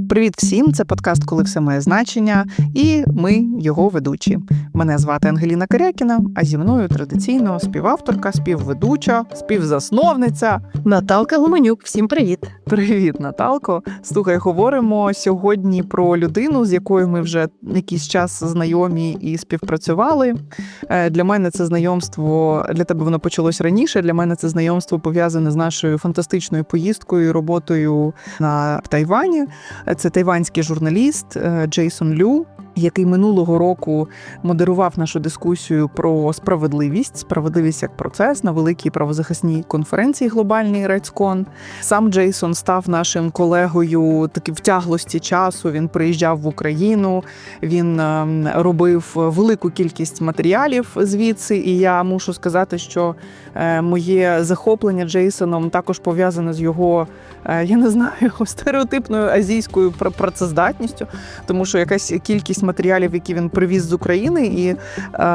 Привіт всім! Це подкаст «Коли все має значення» і ми його ведучі. Мене звати Ангеліна Карякіна, а зі мною традиційно співавторка, співведуча, співзасновниця Наталка Гуменюк. Всім привіт! Привіт, Наталко! Слухай, говоримо сьогодні про людину, з якою ми вже якийсь час знайомі і співпрацювали. Для мене це знайомство, для тебе воно почалось раніше, для мене це знайомство пов'язане з нашою фантастичною поїздкою і роботою в Тайвані. Це тайванський журналіст Джейсон Лю, який минулого року модерував нашу дискусію про справедливість як процес на великій правозахисній конференції глобальній RightsCon. Сам Джейсон став нашим колегою таки в тяглості часу, він приїжджав в Україну, він робив велику кількість матеріалів звідси, і я мушу сказати, що моє захоплення Джейсоном також пов'язане з його, я не знаю, стереотипною азійською працездатністю, тому що якась кількість матеріалів, які він привіз з України, і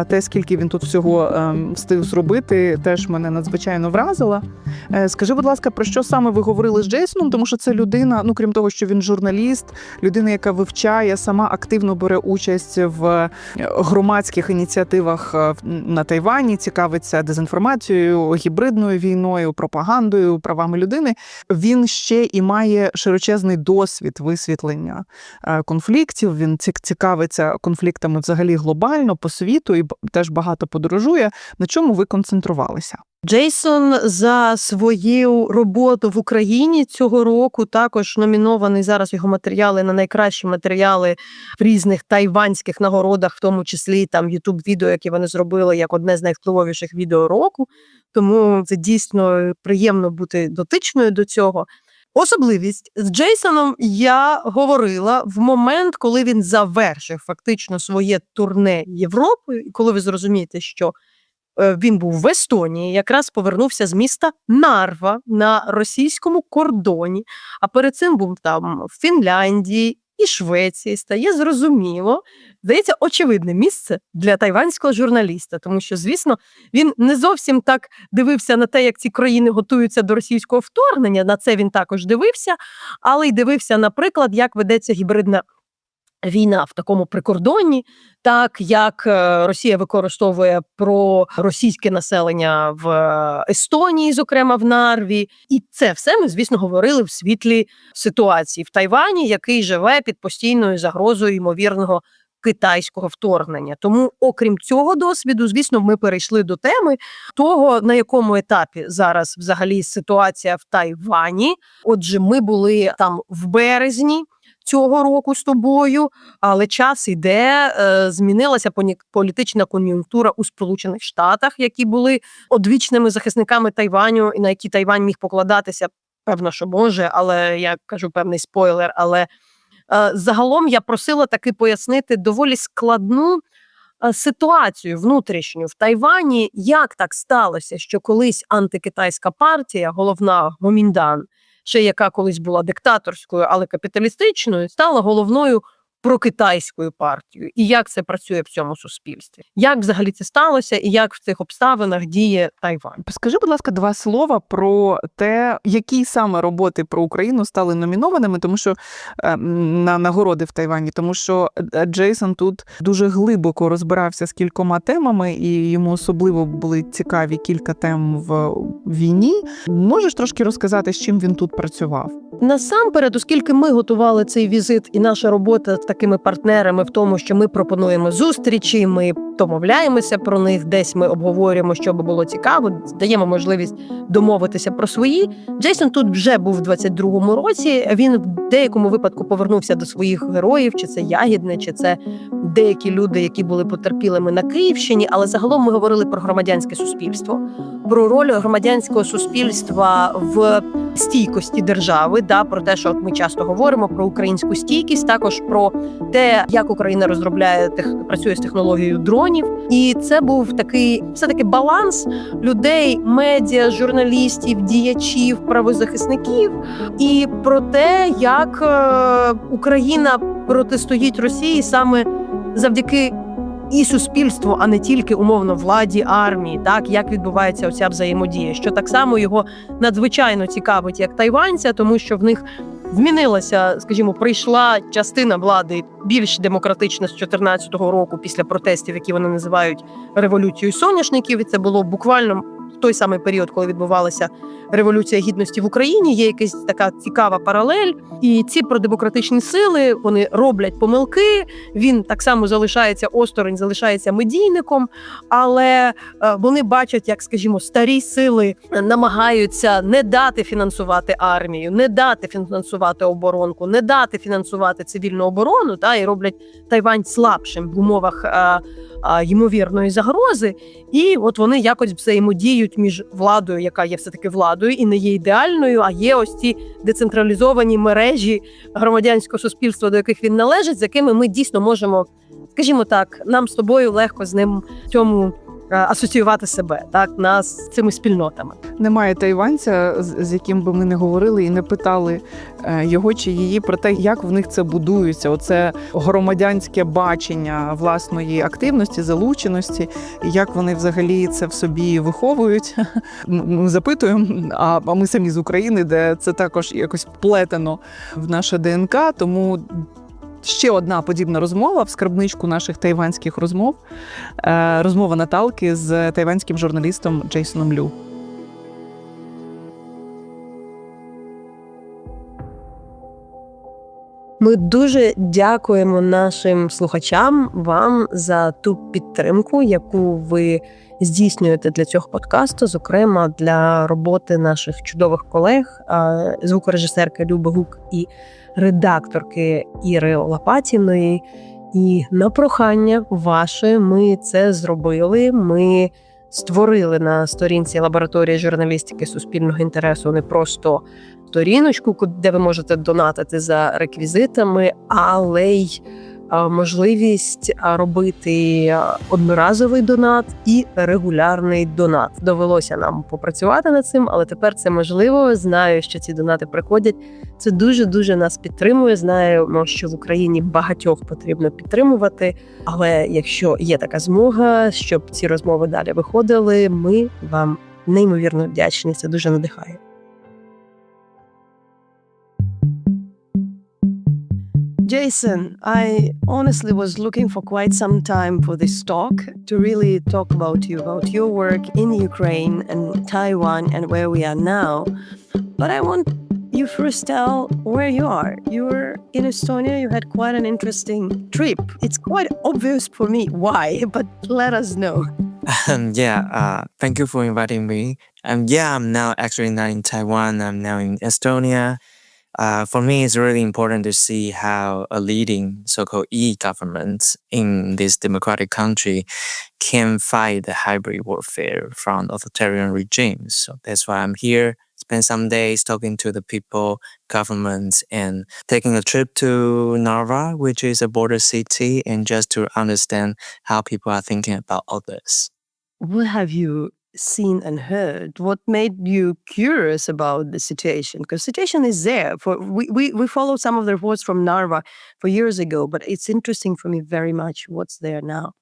те, скільки він тут всього встиг зробити, теж мене надзвичайно вразило. Скажи, будь ласка, про що саме ви говорили з Джейсоном? Тому що це людина, крім того, що він журналіст, людина, яка вивчає, сама активно бере участь в громадських ініціативах на Тайвані, цікавиться дезінформацією, гібридною війною, пропагандою, правами людини. Він ще і має широчезний досвід висвітлення конфліктів, він цікавиться конфліктами взагалі глобально, по світу, і теж багато подорожує. На чому ви концентрувалися? Джейсон за свою роботу в Україні цього року також номінований зараз його матеріали на найкращі матеріали в різних тайванських нагородах, в тому числі там YouTube-відео, які вони зробили як одне з найвпливовіших відео року. Тому це дійсно приємно бути дотичною до цього. Особливість. З Джейсоном я говорила в момент, коли він завершив фактично своє турне Європою, і коли ви зрозумієте, що він був в Естонії, якраз повернувся з міста Нарва на російському кордоні, а перед цим був там в Фінляндії і Швеції, стає зрозуміло, здається, очевидне місце для тайванського журналіста, тому що, звісно, він не зовсім так дивився на те, як ці країни готуються до російського вторгнення, на це він також дивився, але й дивився, наприклад, як ведеться гібридна війна в такому прикордонні, так як Росія використовує проросійське населення в Естонії, зокрема в Нарві. І це все ми, звісно, говорили в світлі ситуації в Тайвані, який живе під постійною загрозою ймовірного китайського вторгнення. Тому, окрім цього досвіду, звісно, ми перейшли до теми того, на якому етапі зараз взагалі ситуація в Тайвані. Отже, ми були там в березні цього року з тобою, але час іде, змінилася політична кон'юнктура у Сполучених Штатах, які були одвічними захисниками Тайваню, і на які Тайвань міг покладатися, певно, що може, але я кажу певний спойлер, але загалом я просила таки пояснити доволі складну ситуацію внутрішню в Тайвані, як так сталося, що колись антикитайська партія, головна Kuomintang, ще яка колись була диктаторською, але капіталістичною, стала головною прокитайською партією. І як це працює в цьому суспільстві? Як взагалі це сталося і як в цих обставинах діє Тайвань? Скажи, будь ласка, два слова про те, які саме роботи про Україну стали номінованими, тому що на нагороди в Тайвані, тому що Джейсон тут дуже глибоко розбирався з кількома темами, і йому особливо були цікаві кілька тем в війні. Можеш трошки розказати, з чим він тут працював? Насамперед, оскільки ми готували цей візит і наша робота з такими партнерами в тому, що ми пропонуємо зустрічі, ми домовляємося про них, десь ми обговорюємо, що би було цікаво, даємо можливість домовитися про свої. Джейсон тут вже був в 22-му році, він в деякому випадку повернувся до своїх героїв, чи це Ягідне, чи це деякі люди, які були потерпілими на Київщині, але загалом ми говорили про громадянське суспільство, про роль громадянського суспільства в стійкості держави, про те, що ми часто говоримо про українську стійкість, також про те, як Україна працює з технологією дронів. І це був такий все-таки баланс людей, медіа, журналістів, діячів, правозахисників, і про те, як Україна протистоїть Росії саме завдяки і суспільству, а не тільки умовно владі, армії, так, як відбувається оця взаємодія, що так само його надзвичайно цікавить як тайванця, тому що в них змінилася, скажімо, прийшла частина влади більш демократична з 2014 року після протестів, які вони називають революцією соняшників. І це було буквально в той самий період, коли відбувалася Революція Гідності в Україні. Є якась така цікава паралель. І ці продемократичні сили, вони роблять помилки, він так само залишається осторонь, залишається медійником, але вони бачать, як, скажімо, старі сили намагаються не дати фінансувати армію, не дати фінансувати оборонку, не дати фінансувати цивільну оборону, і роблять Тайвань слабшим в умовах ймовірної загрози. І от вони якось взаємодіють між владою, яка є все-таки владою і не є ідеальною, а є ось ці децентралізовані мережі громадянського суспільства, до яких він належить, з якими ми дійсно можемо, скажімо так, нам з тобою легко з ним в цьому асоціювати себе, нас з цими спільнотами. Немає тайванця, з яким би ми не говорили і не питали його чи її про те, як в них це будується. Оце громадянське бачення власної активності, залученості, і як вони взагалі це в собі виховують. Ми запитуємо, а ми самі з України, де це також якось вплетено в наше ДНК, тому ще одна подібна розмова в скарбничку наших тайванських розмов. Розмова Наталки з тайванським журналістом Джейсоном Лю. Ми дуже дякуємо нашим слухачам, вам за ту підтримку, яку ви здійснюєте для цього подкасту, зокрема для роботи наших чудових колег, звукорежисерки Люби Гук і редакторки Іри Лопатіної. І на прохання ваше ми це зробили. Ми створили на сторінці лабораторії журналістики суспільного інтересу не просто сторіночку, де ви можете донатити за реквізитами, але й можливість робити одноразовий донат і регулярний донат. Довелося нам попрацювати над цим, але тепер це можливо. Знаю, що ці донати приходять. Це дуже-дуже нас підтримує. Знаємо, що в Україні багатьох потрібно підтримувати, але якщо є така змога, щоб ці розмови далі виходили, ми вам неймовірно вдячні. Це дуже надихає. Jason, I honestly was looking for quite some time for this talk to really talk about your work in Ukraine and Taiwan and where we are now. But I want you first tell where you are. You're in Estonia, you had quite an interesting trip. It's quite obvious for me why, but let us know. Thank you for inviting me. I'm now actually not in Taiwan, I'm now in Estonia. For me, it's really important to see how a leading so-called e-government in this democratic country can fight the hybrid warfare from authoritarian regimes. So that's why I'm here, spend some days talking to the people, governments, and taking a trip to Narva, which is a border city, and just to understand how people are thinking about all this. What have you seen and heard? What made you curious about the situation? Because situation is there. We followed some of the reports from Narva for years ago, but it's interesting for me very much what's there now.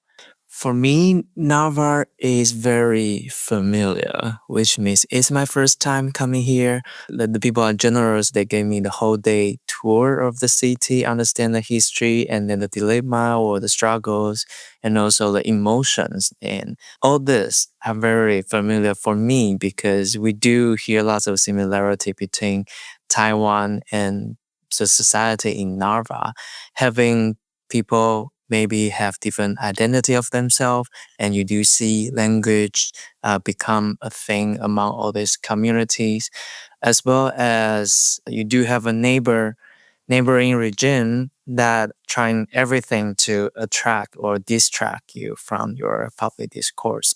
For me, Narva is very familiar, which means it's my first time coming here. The people are generous. They gave me the whole day tour of the city, understand the history, and then the dilemma or the struggles, and also the emotions. And all this are very familiar for me because we do hear lots of similarity between Taiwan and the society in Narva, having people maybe have different identity of themselves, and you do see language become a thing among all these communities, as well as you do have a neighboring region that trying everything to attract or distract you from your public discourse,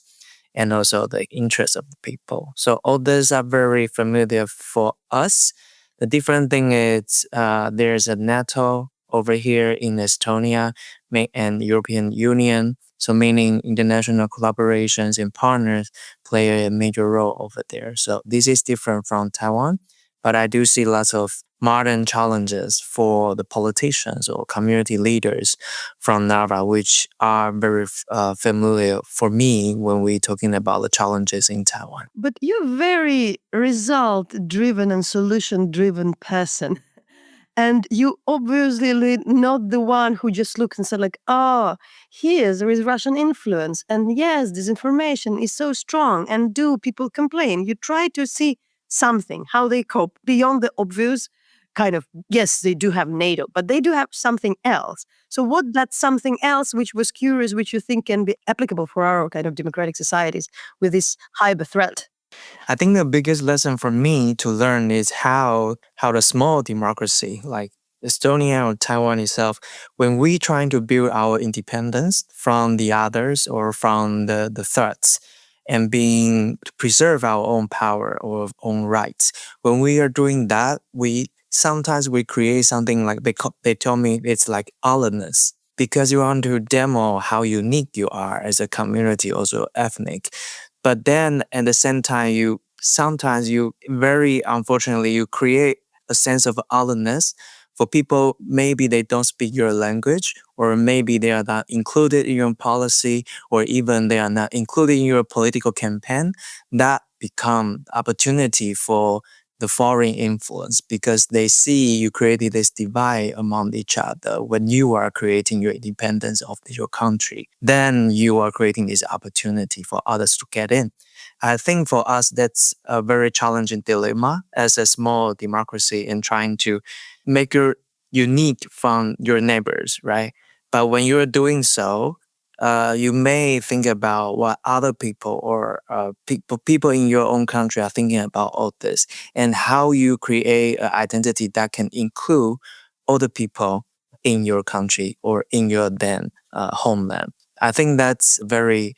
and also the interests of the people. So all these are very familiar for us. The different thing is there's a NATO over here in Estonia and European Union. So meaning international collaborations and partners play a major role over there. So this is different from Taiwan, but I do see lots of modern challenges for the politicians or community leaders from Narva, which are very familiar for me when we're talking about the challenges in Taiwan. But you're very result-driven and solution-driven person. And you obviously not the one who just looked and said like, oh, here there is Russian influence. And yes, disinformation is so strong. And do people complain? You try to see something, how they cope beyond the obvious kind of, yes, they do have NATO, but they do have something else. So what that something else, which was curious, which you think can be applicable for our kind of democratic societies with this hyper threat? I think the biggest lesson for me to learn is how the small democracy like Estonia or Taiwan itself, when we trying to build our independence from the others or from the threats and being to preserve our own power or own rights, when we are doing that, we sometimes we create something like they tell me it's like otherness because you want to demo how unique you are as a community, also ethnic. But then at the same time, sometimes you very unfortunately you create a sense of otherness for people. Maybe they don't speak your language, or maybe they are not included in your policy, or even they are not included in your political campaign. That become opportunity for the foreign influence because they see you created this divide among each other when you are creating your independence of your country. Then you are creating this opportunity for others to get in. I think for us, that's a very challenging dilemma as a small democracy in trying to make you unique from your neighbors, right? But when you're doing so, you may think about what other people or people in your own country are thinking about all this, and how you create an identity that can include other people in your country or in your then homeland. I think that's very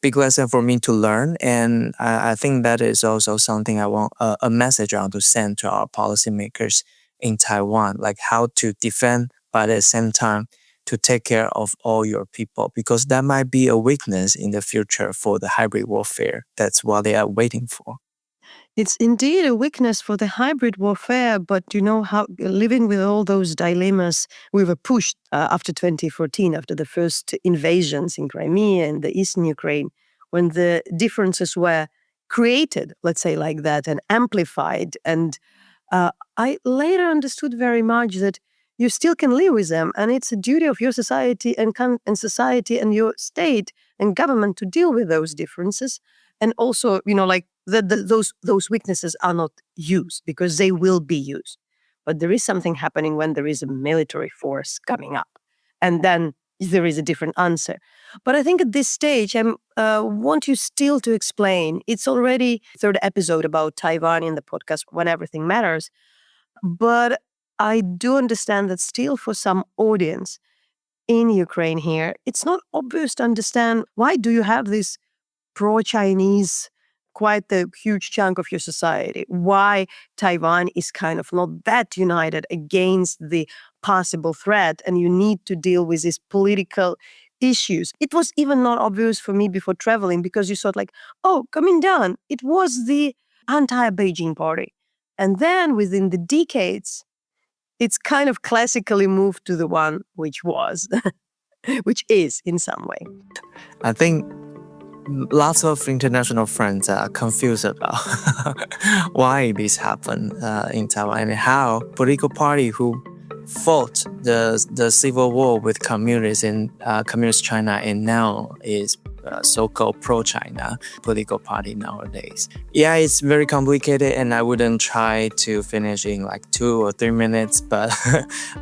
big lesson for me to learn, and I think that is also something I want a message I want to send to our policymakers in Taiwan, like how to defend, but at the same time to take care of all your people, because that might be a weakness in the future for the hybrid warfare. That's what they are waiting for. It's indeed a weakness for the hybrid warfare, but you know how living with all those dilemmas, we were pushed after 2014, after the first invasions in Crimea and the eastern Ukraine, when the differences were created, let's say like that, and amplified. And I later understood very much that you still can live with them, and it's a duty of your society and society and your state and government to deal with those differences. And also, you know, like those weaknesses are not used because they will be used. But there is something happening when there is a military force coming up, and then there is a different answer. But I think at this stage, I want you still to explain. It's already third episode about Taiwan in the podcast When Everything Matters, but I do understand that still for some audience in Ukraine here, it's not obvious to understand why do you have this pro-Chinese, quite a huge chunk of your society. Why Taiwan is kind of not that united against the possible threat, and you need to deal with these political issues. It was even not obvious for me before traveling because you thought like, oh, Kuomintang, it was the anti-Beijing party. And then within the decades, it's kind of classically moved to the one which was, which is in some way. I think lots of international friends are confused about why this happened in Taiwan and how political party who fought the civil war with communists in communist China and now is so-called pro-China political party nowadays. Yeah, it's very complicated and I wouldn't try to finish in like 2 or 3 minutes, but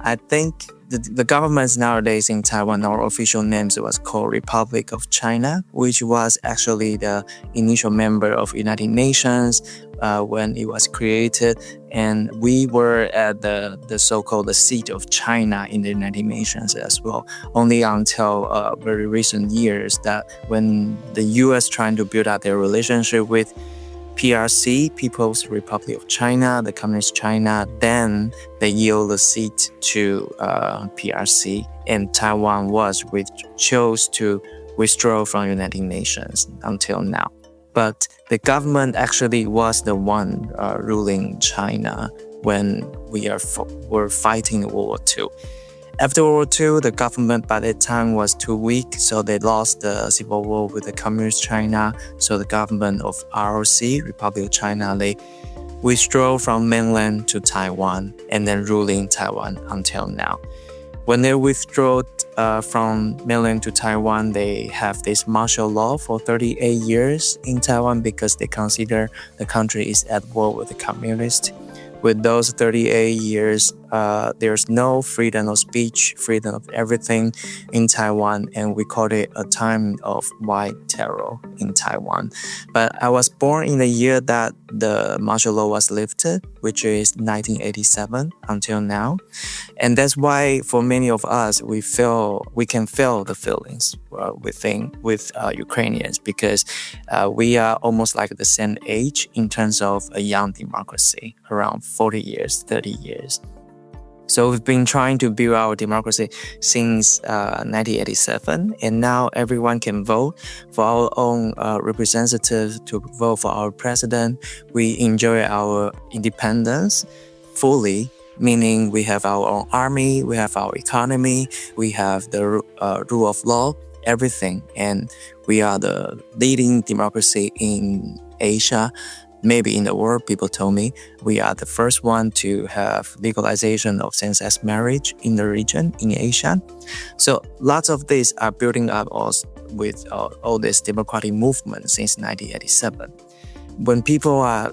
I think the governments nowadays in Taiwan, our official names was called Republic of China, which was actually the initial member of United Nations when it was created. And we were at the so-called the seat of China in the United Nations as well, only until very recent years that when the US trying to build out their relationship with PRC, People's Republic of China, the Communist China, then they yield the seat to PRC, and Taiwan chose to withdraw from United Nations until now. But the government actually was the one ruling China when we were fighting World War II. After World War II, the government by that time was too weak, so they lost the civil war with the Communist China. So the government of ROC, Republic of China, they withdrew from mainland to Taiwan and then ruling Taiwan until now. When they withdrew from mainland to Taiwan, they have this martial law for 38 years in Taiwan because they consider the country is at war with the communists. With those 38 years, there's no freedom of speech, freedom of everything in Taiwan, and we call it a time of white terror in Taiwan. But I was born in the year that the martial law was lifted, which is 1987 until now. And that's why for many of us, we can feel the feelings with Ukrainians because we are almost like the same age in terms of a young democracy, around 40 years, 30 years. So we've been trying to build our democracy since 1987, and now everyone can vote for our own representatives to vote for our president. We enjoy our independence fully, meaning we have our own army, we have our economy, we have the rule of law, everything. And we are the leading democracy in Asia. Maybe in the world, people told me we are the first one to have legalization of same-sex marriage in the region, in Asia. So lots of these are building up us with all this democratic movement since 1987. When people are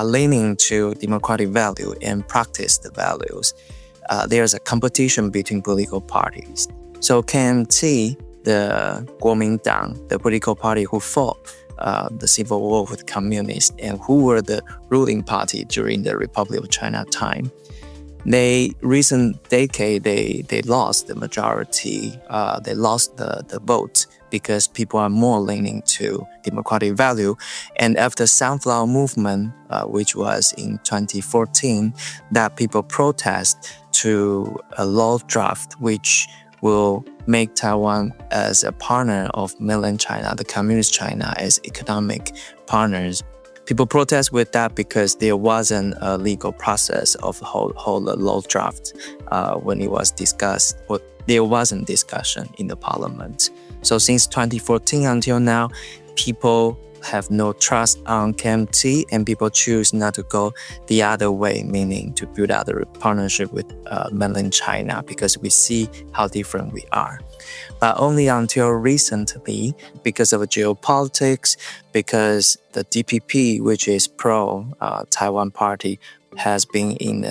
leaning to democratic value and practice the values, there's a competition between political parties. So KMT, the Kuomintang, the political party who fought the civil war with communists and who were the ruling party during the Republic of China time. Recent decade, they lost the majority, they lost the vote because people are more leaning to democratic value. And after Sunflower Movement, which was in 2014, that people protest to a law draft which will make Taiwan as a partner of mainland China, the communist China, as economic partners. People protest with that because there wasn't a legal process of the whole law draft when it was discussed. Or there wasn't discussion in the parliament. So since 2014 until now, people have no trust on KMT and people choose not to go the other way, meaning to build out a partnership with mainland China because we see how different we are. But only until recently, because of geopolitics, because the DPP, which is pro-Taiwan party, has been in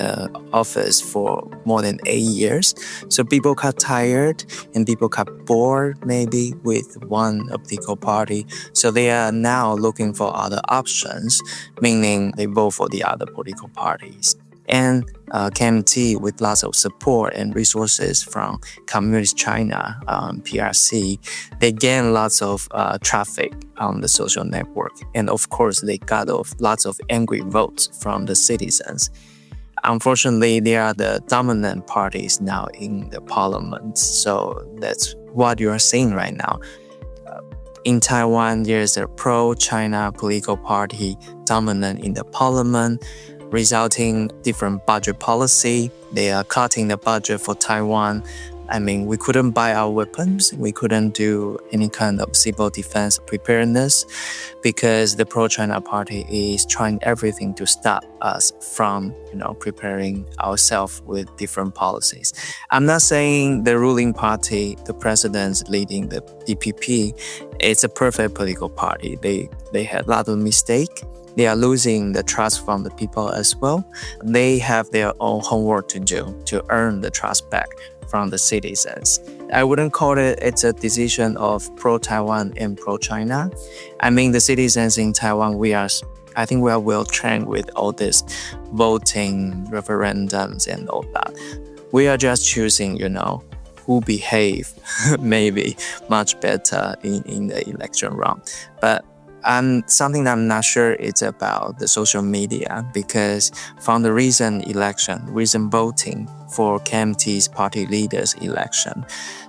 office for more than 8 years. So people got tired and people got bored maybe with one political party. So they are now looking for other options, meaning they vote for the other political parties. And KMT, with lots of support and resources from Communist China, PRC, they gain lots of traffic on the social network. And of course, they got lots of angry votes from the citizens. Unfortunately, they are the dominant parties now in the parliament. So that's what you are seeing right now. In Taiwan, there's a pro-China political party dominant in the parliament, resulting different budget policy. They are cutting the budget for Taiwan. I mean, we couldn't buy our weapons. We couldn't do any kind of civil defense preparedness because the pro-China party is trying everything to stop us from, preparing ourselves with different policies. I'm not saying the ruling party, the president's leading the DPP, it's a perfect political party. They had a lot of mistakes. They are losing the trust from the people as well. They have their own homework to do to earn the trust back from the citizens. I wouldn't call it's a decision of pro-Taiwan and pro-China. I mean, the citizens in Taiwan, I think we are well trained with all this voting, referendums and all that. We are just choosing, who behave maybe much better in the election round. But something that I'm not sure it's about the social media because from the recent voting for KMT's party leaders election,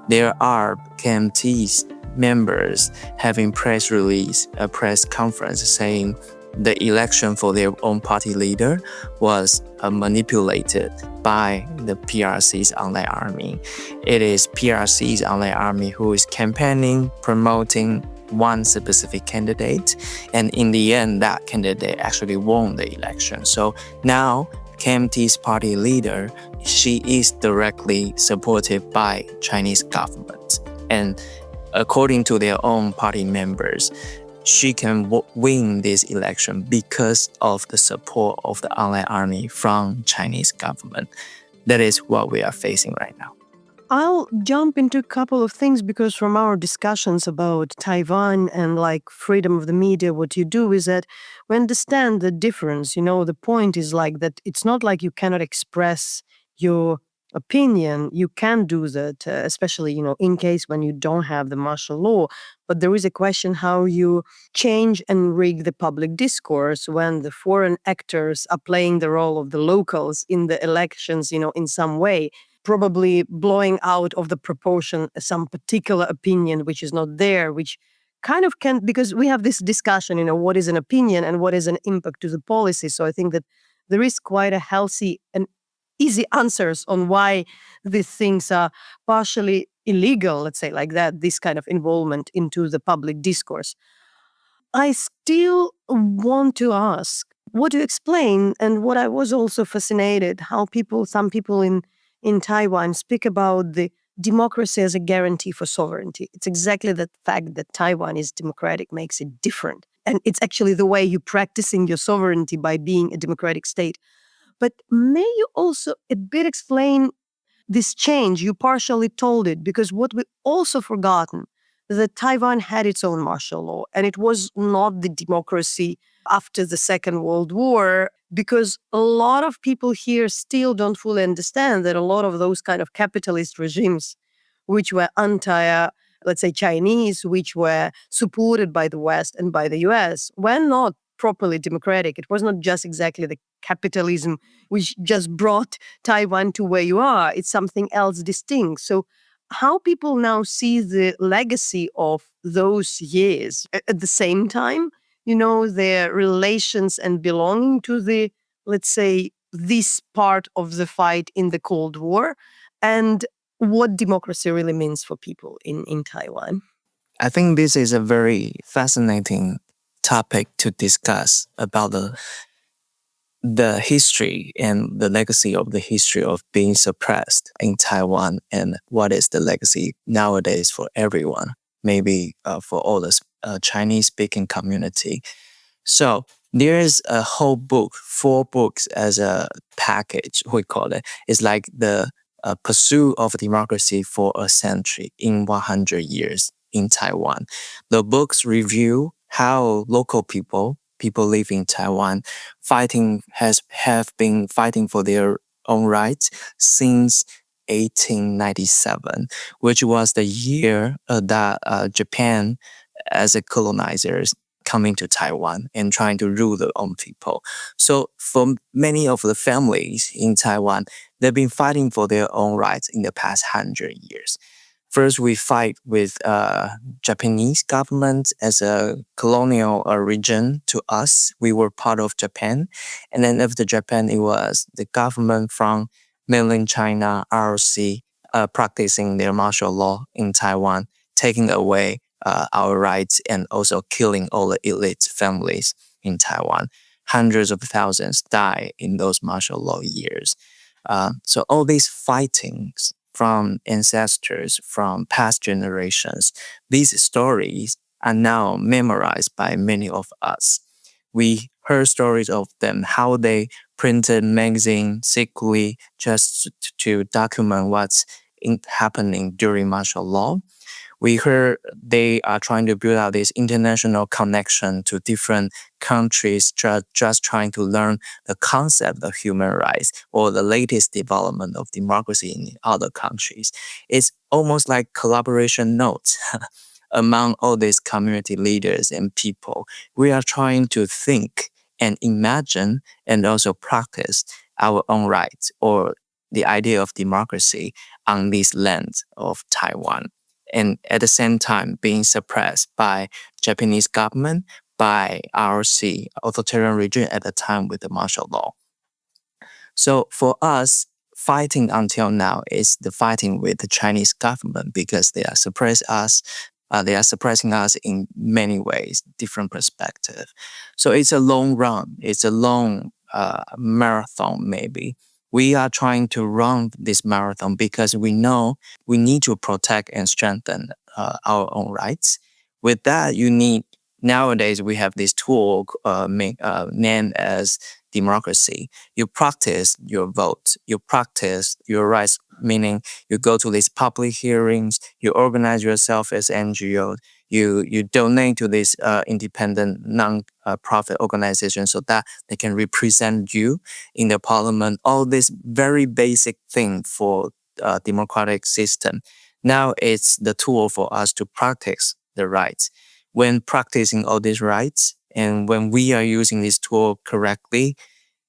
there are KMT's members having press release, a press conference saying the election for their own party leader was manipulated by the PRC's online army. It is PRC's online army who is campaigning, promoting one specific candidate, and in the end, that candidate actually won the election. So now KMT's party leader, she is directly supported by Chinese government, and according to their own party members, she can win this election because of the support of the online army from Chinese government. That is what we are facing right now. I'll jump into a couple of things because from our discussions about Taiwan and like freedom of the media, what you do is that we understand the difference. The point is like that it's not like you cannot express your opinion. You can do that, especially, in case when you don't have the martial law. But there is a question how you change and rig the public discourse when the foreign actors are playing the role of the locals in the elections, in some way, probably blowing out of the proportion some particular opinion which is not there, which kind of can, because we have this discussion, what is an opinion and what is an impact to the policy. So I think that there is quite a healthy and easy answers on why these things are partially illegal, let's say like that, this kind of involvement into the public discourse. I still want to ask, what you explain, and what I was also fascinated, how some people in Taiwan speak about the democracy as a guarantee for sovereignty. It's exactly the fact that Taiwan is democratic makes it different. And it's actually the way you're practicing your sovereignty by being a democratic state. But may you also a bit explain this change? You partially told it, because what we also forgotten, that Taiwan had its own martial law, and it was not the democracy after the Second World War, because a lot of people here still don't fully understand that a lot of those kind of capitalist regimes, which were let's say Chinese, which were supported by the West and by the US, were not properly democratic. It was not just exactly the capitalism which just brought Taiwan to where you are. It's something else distinct. So how people now see the legacy of those years at the same time, their relations and belonging to the, let's say, this part of the fight in the Cold War, and what democracy really means for people in Taiwan. I think this is a very fascinating topic to discuss about the history and the legacy of the history of being suppressed in Taiwan, and what is the legacy nowadays for everyone, maybe for all the Chinese-speaking community. So there is a whole book, 4 books as a package, we call it. It's like the pursuit of democracy for a century in 100 years in Taiwan. The books review how local people live in Taiwan have been fighting for their own rights since 1897, which was the year that Japan, as a colonizers, coming to Taiwan and trying to rule their own people. So for many of the families in Taiwan, they've been fighting for their own rights in the past 100 years. First, we fight with Japanese government as a colonial region to us. We were part of Japan. And then after Japan, it was the government from mainland China, ROC, practicing their martial law in Taiwan, taking away our rights and also killing all the elite families in Taiwan. Hundreds of thousands die in those martial law years. So all these fightings from ancestors, from past generations, these stories are now memorized by many of us. We heard stories of them, how they printed magazines secretly just to document what's happening during martial law. We heard they are trying to build out this international connection to different countries, just trying to learn the concept of human rights or the latest development of democracy in other countries. It's almost like collaboration notes among all these community leaders and people. We are trying to think and imagine and also practice our own rights or the idea of democracy on this land of Taiwan. And at the same time being suppressed by Japanese government, by ROC, authoritarian regime at the time with the martial law. So for us, fighting until now is the fighting with the Chinese government because they are suppressed us, They are surprising us in many ways, different perspective. So it's a long run. It's a long marathon, maybe. We are trying to run this marathon because we know we need to protect and strengthen our own rights. With that, nowadays we have this tool named as democracy. You practice your vote, you practice your rights, meaning you go to these public hearings, you organize yourself as NGOs, you donate to these independent non-profit organizations so that they can represent you in the parliament. All this very basic thing for democratic system. Now it's the tool for us to practice the rights. When practicing all these rights and when we are using this tool correctly,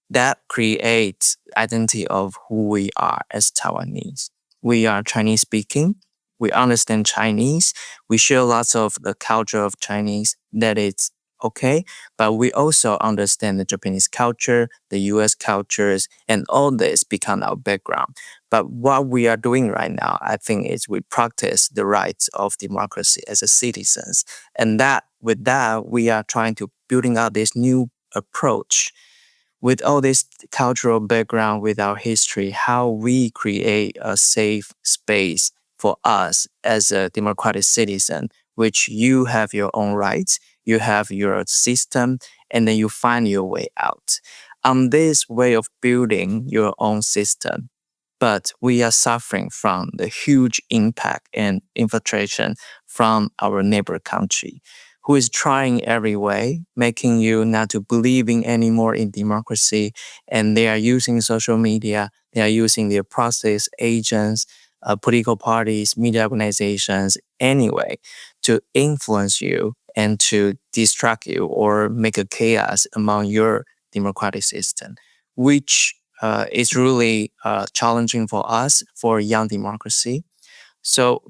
that creates identity of who we are as Taiwanese. We are Chinese speaking. We understand Chinese. We share lots of the culture of Chinese. That it's okay. But we also understand the Japanese culture, the US cultures, and all this become our background. But what we are doing right now, I think, is we practice the rights of democracy as a citizens. And with that, we are trying to building out this new approach with all this cultural background, with our history, how we create a safe space for us as a democratic citizen, which you have your own rights, you have your system, and then you find your way out. On this way of building your own system, but we are suffering from the huge impact and infiltration from our neighbor country, who is trying every way, making you not to believing anymore in democracy. And they are using social media, they are using their process agents, political parties, media organizations, anyway, to influence you and to distract you or make a chaos among your democratic system, which is really challenging for us, for young democracy. So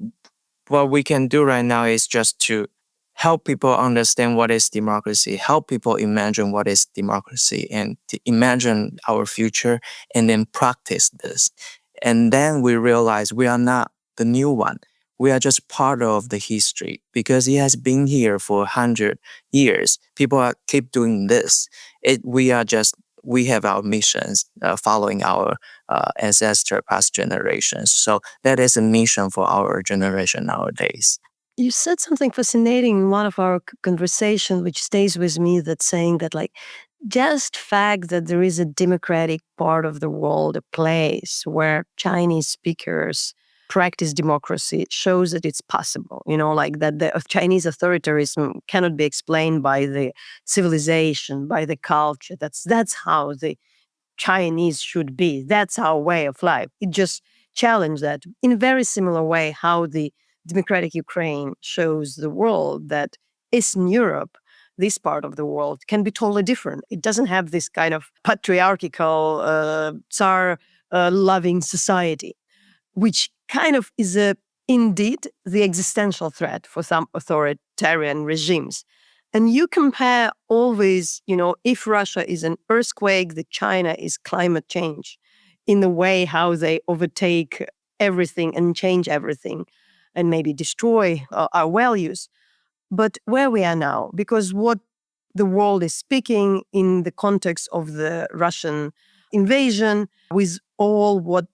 what we can do right now is just to help people understand what is democracy, help people imagine what is democracy, and to imagine our future, and then practice this. And then we realize we are not the new one. We are just part of the history because it has been here for 100 years. People keep doing this. We have our missions following our ancestor past generations. So that is a mission for our generation nowadays. You said something fascinating in one of our conversation, which stays with me, that saying that like just fact that there is a democratic part of the world, a place where Chinese speakers practice democracy shows that it's possible, like that the Chinese authoritarianism cannot be explained by the civilization, by the culture. That's how the Chinese should be. That's our way of life. It just challenged that in a very similar way how the democratic Ukraine shows the world that Eastern Europe, this part of the world, can be totally different. It doesn't have this kind of patriarchal, Tsar-loving society, which kind of is indeed the existential threat for some authoritarian regimes. And you compare always, if Russia is an earthquake, that China is climate change in the way how they overtake everything and change everything and maybe destroy our values. But where we are now, because what the world is speaking in the context of the Russian invasion, with all what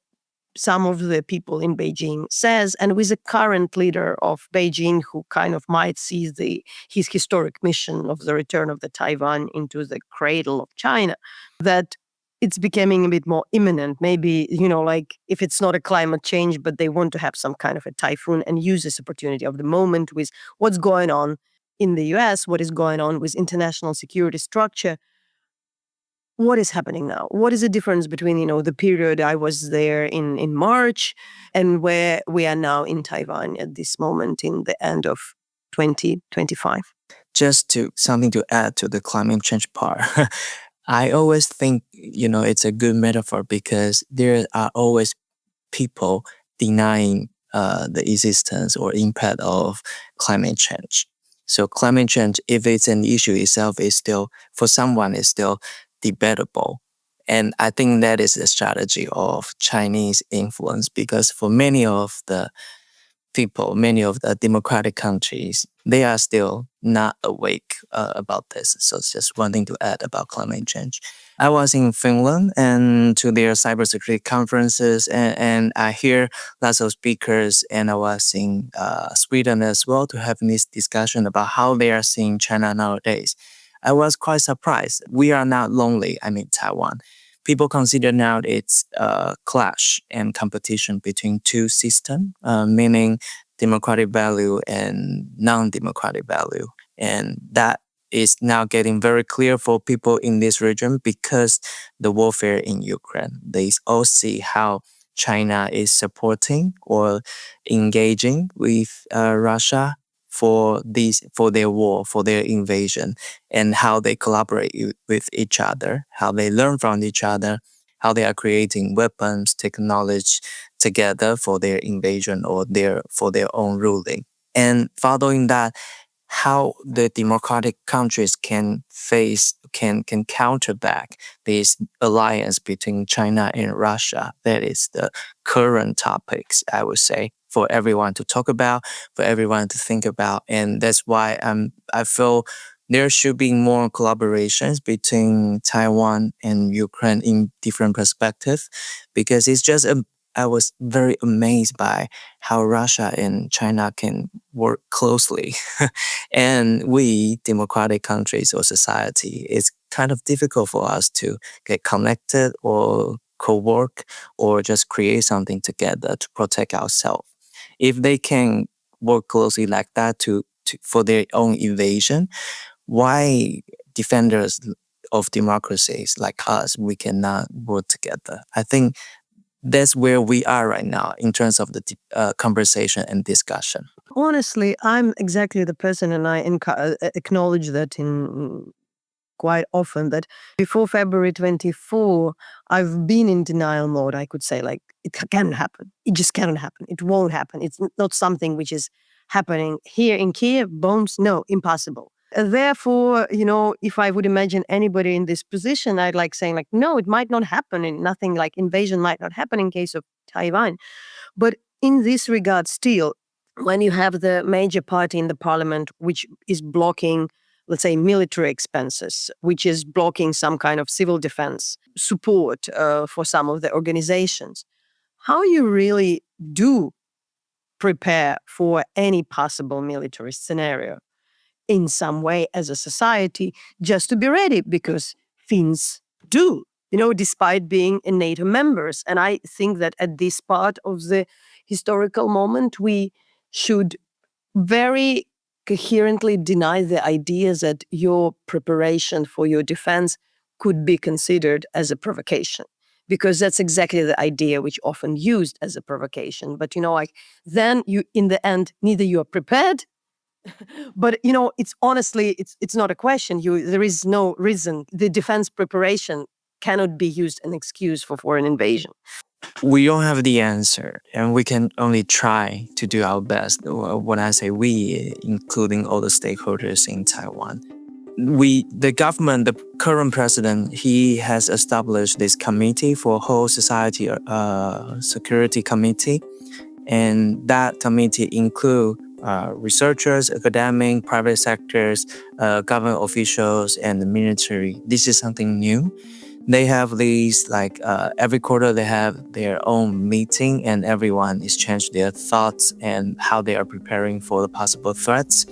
some of the people in Beijing says, and with the current leader of Beijing, who kind of might see his historic mission of the return of the Taiwan into the cradle of China, that it's becoming a bit more imminent. Maybe, like if it's not a climate change, but they want to have some kind of a typhoon and use this opportunity of the moment with what's going on in the US, what is going on with international security structure. What is happening now? What is the difference between, the period I was there in March and where we are now in Taiwan at this moment in the end of 2025? Just something to add to the climate change part. I always think, it's a good metaphor because there are always people denying the existence or impact of climate change. So climate change, if it's an issue itself, is still, for someone, is still debatable. And I think that is the strategy of Chinese influence, because for many of the people, many of the democratic countries, they are still not awake about this. So it's just one thing to add about climate change. I was in Finland and to their cybersecurity conferences, and I hear lots of speakers, and I was in Sweden as well to have this discussion about how they are seeing China nowadays. I was quite surprised. We are not lonely, I mean Taiwan. People consider now it's a clash and competition between two systems, meaning democratic value and non-democratic value. And that is now getting very clear for people in this region because the warfare in Ukraine. They all see how China is supporting or engaging with Russia for their war, for their invasion, and how they collaborate with each other, how they learn from each other, how they are creating weapons, technology together for their invasion or for their own ruling. And following that, how the democratic countries can counter back this alliance between China and Russia. That is the current topics, I would say, for everyone to talk about, for everyone to think about. And that's why I feel there should be more collaborations between Taiwan and Ukraine in different perspectives, because it's just I was very amazed by how Russia and China can work closely. And we, democratic countries or society, it's kind of difficult for us to get connected or co-work or just create something together to protect ourselves. If they can work closely like that for their own invasion, why defenders of democracies like us, we cannot work together? I think that's where we are right now in terms of the conversation and discussion. Honestly, I'm exactly the person, and I acknowledge that in quite often, that before February 24, I've been in denial mode. I could say, like, it can't happen. It just cannot happen. It won't happen. It's not something which is happening here in Kiev. Bombs, no, impossible. Therefore, if I would imagine anybody in this position, I'd like saying, like, no, it might not happen, and nothing like invasion might not happen in case of Taiwan. But in this regard, still, when you have the major party in the parliament which is blocking, let's say, military expenses, which is blocking some kind of civil defense support for some of the organizations, how you really do prepare for any possible military scenario in some way as a society, just to be ready, because Finns do, despite being NATO members. And I think that at this part of the historical moment, we should very coherently deny the idea that your preparation for your defense could be considered as a provocation, because that's exactly the idea which often used as a provocation. But then you, in the end, neither you are prepared, but it's honestly, it's not a question. There is no reason. The defense preparation cannot be used an excuse for foreign invasion. We don't have the answer, and we can only try to do our best. When I say we, including all the stakeholders in Taiwan, the government, the current president, he has established this committee for whole society security committee, and that committee include researchers, academic, private sectors, government officials, and the military. This is something new. They have these, every quarter they have their own meeting, and everyone exchange their thoughts and how they are preparing for the possible threats.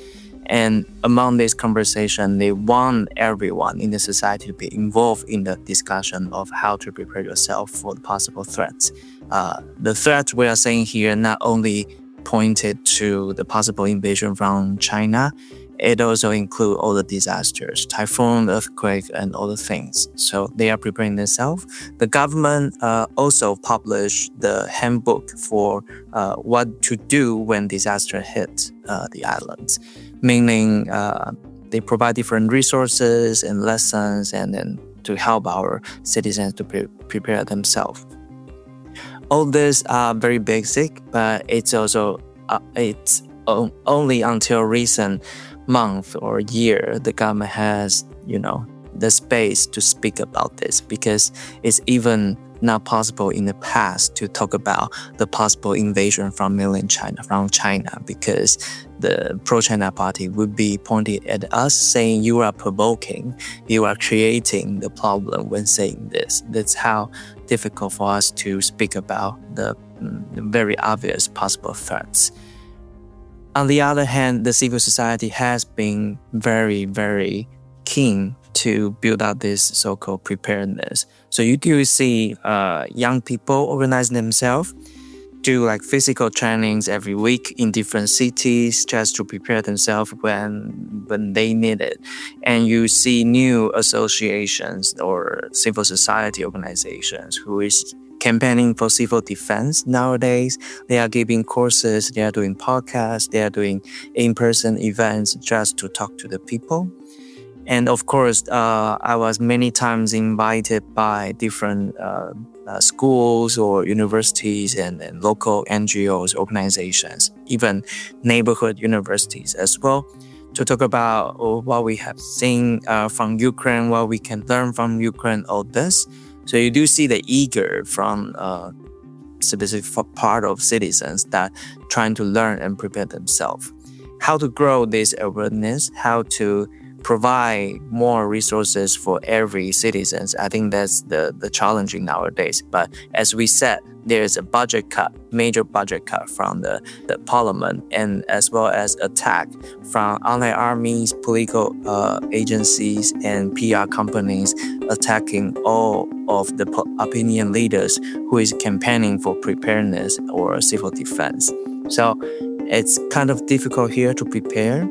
And among this conversation, they want everyone in the society to be involved in the discussion of how to prepare yourself for the possible threats. The threat we are saying here not only pointed to the possible invasion from China, it also includes all the disasters, typhoon, earthquake, and all the things. So they are preparing themselves. The government also published the handbook for what to do when disaster hit the islands, meaning they provide different resources and lessons, and then to help our citizens to prepare themselves. All this are very basic, but it's also it's only until recent month or year the government has the space to speak about this, because it's even not possible in the past to talk about the possible invasion from China, because the pro-China party would be pointed at us saying you are provoking, you are creating the problem when saying this. That's how difficult for us to speak about the very obvious possible threats. On the other hand, the civil society has been very, very keen to build out this so-called preparedness. So you do see young people organize themselves, do like physical trainings every week in different cities just to prepare themselves when they need it. And you see new associations or civil society organizations who is campaigning for civil defense nowadays. They are giving courses, they are doing podcasts, they are doing in-person events just to talk to the people. And of course, I was many times invited by different schools or universities and local NGOs, organizations, even neighborhood universities as well, to talk about what we have seen from Ukraine, what we can learn from Ukraine, all this. So you do see the eager from specific part of citizens that trying to learn and prepare themselves. How to grow this awareness, how to provide more resources for every citizen. I think that's the challenging nowadays. But as we said, there's a budget cut, major budget cut from the parliament, and as well as attack from online armies, political agencies, and PR companies attacking all of the opinion leaders who is campaigning for preparedness or civil defense. So it's kind of difficult here to prepare,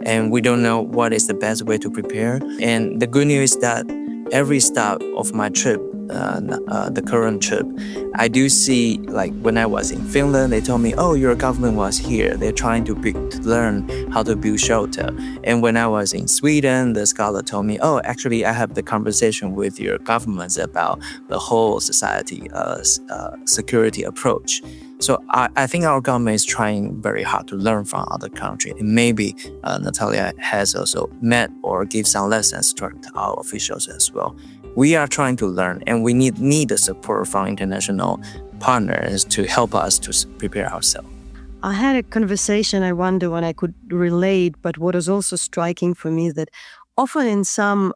and we don't know what is the best way to prepare. And the good news is that every stop of my trip, the current trip, I do see, like when I was in Finland, they told me, oh, your government was here. They're trying to learn how to build shelter. And when I was in Sweden, the scholar told me, oh, actually, I have the conversation with your governments about the whole society security approach. So I think our government is trying very hard to learn from other countries. And maybe Nataliya has also met or give some lessons to our officials as well. We are trying to learn, and we need the support from international partners to help us to prepare ourselves. I had a conversation, I wonder when I could relate, but what was also striking for me is that often in some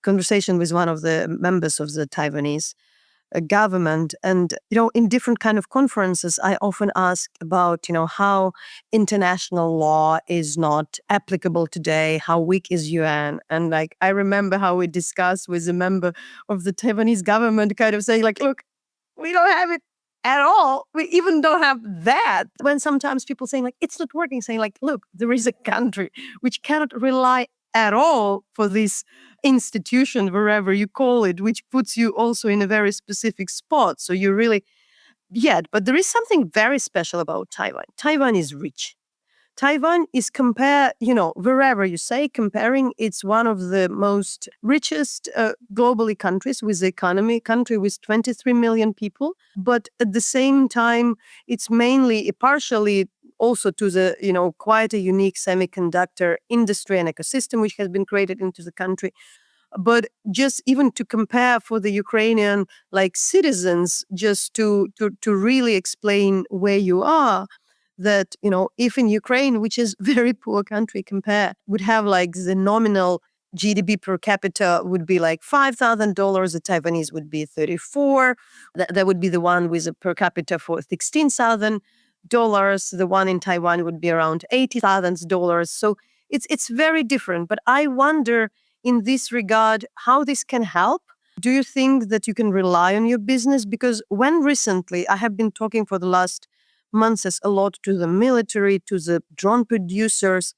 conversation with one of the members of the Taiwanese government, and in different kind of conferences, I often ask about how international law is not applicable today, how weak is UN, and like I remember how we discussed with a member of the Taiwanese government, kind of saying like, look, we don't have it at all. We even don't have that. When sometimes people saying like it's not working, saying like, look, there is a country which cannot rely at all for this institution, wherever you call it, which puts you also in a very specific spot. So you really, but there is something very special about Taiwan. Taiwan is rich. Taiwan is wherever you say, comparing, it's one of the most richest globally countries with the country with 23 million people. But at the same time, it's mainly partially also to the, quite a unique semiconductor industry and ecosystem which has been created into the country. But just even to compare for the Ukrainian citizens, just to really explain where you are, that, if in Ukraine, which is very poor country would have the nominal GDP per capita would be $5,000, the Taiwanese would be 34. That would be the one with a per capita for $16,000. The one in Taiwan would be around $80,000. So it's very different. But I wonder in this regard how this can help. Do you think that you can rely on your business? Because when recently I have been talking for the last months a lot to the military, to the drone producers,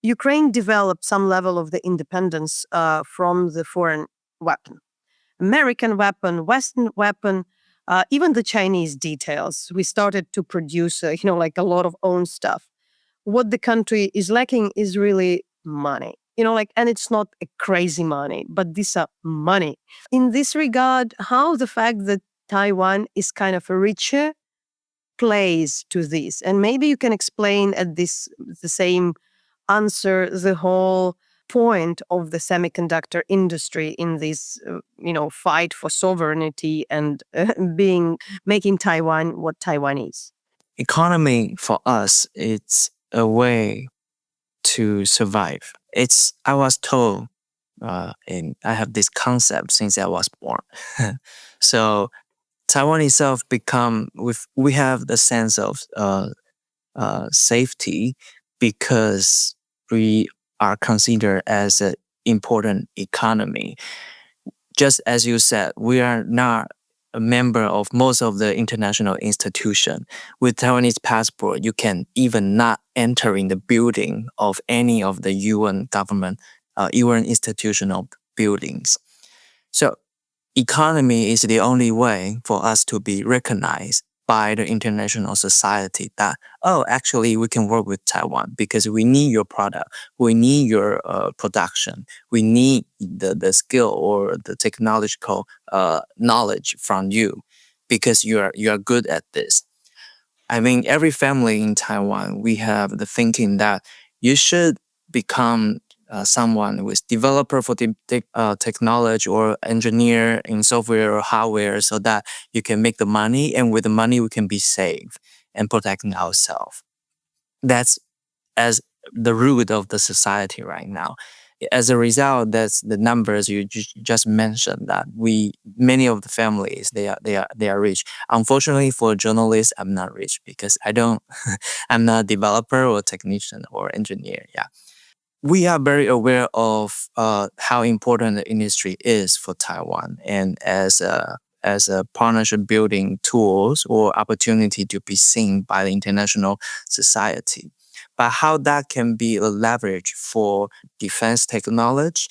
Ukraine developed some level of the independence from the foreign weapon. American weapon, Western weapon, even the Chinese details. We started to produce, a lot of own stuff. What the country is lacking is really money. And it's not a crazy money, but these are money. In this regard, how the fact that Taiwan is kind of a richer plays to this, and maybe you can explain at the same answer the whole point of the semiconductor industry in this, fight for sovereignty and making Taiwan what Taiwan is? Economy for us, it's a way to survive. I was told, and I have this concept since I was born. So Taiwan itself we have the sense of safety because we are considered as an important economy. Just as you said, we are not a member of most of the international institution. With Taiwanese passport, you can even not enter in the building of any of the UN government, UN institutional buildings. So economy is the only way for us to be recognized by the international society that, oh, actually we can work with Taiwan because we need your product, we need your production, we need the skill or the technological knowledge from you because you are good at this. I mean, every family in Taiwan, we have the thinking that you should become someone who is developer for technology or engineer in software or hardware so that you can make the money, and with the money we can be safe and protecting ourselves. That's as the root of the society right now. As a result, that's the numbers you just mentioned, that many of the families they are rich. Unfortunately for journalists, I'm not rich because I'm not a developer or technician or engineer. Yeah. We are very aware of how important the industry is for Taiwan, and as a partnership building tools or opportunity to be seen by the international society. But how that can be a leverage for defense technology,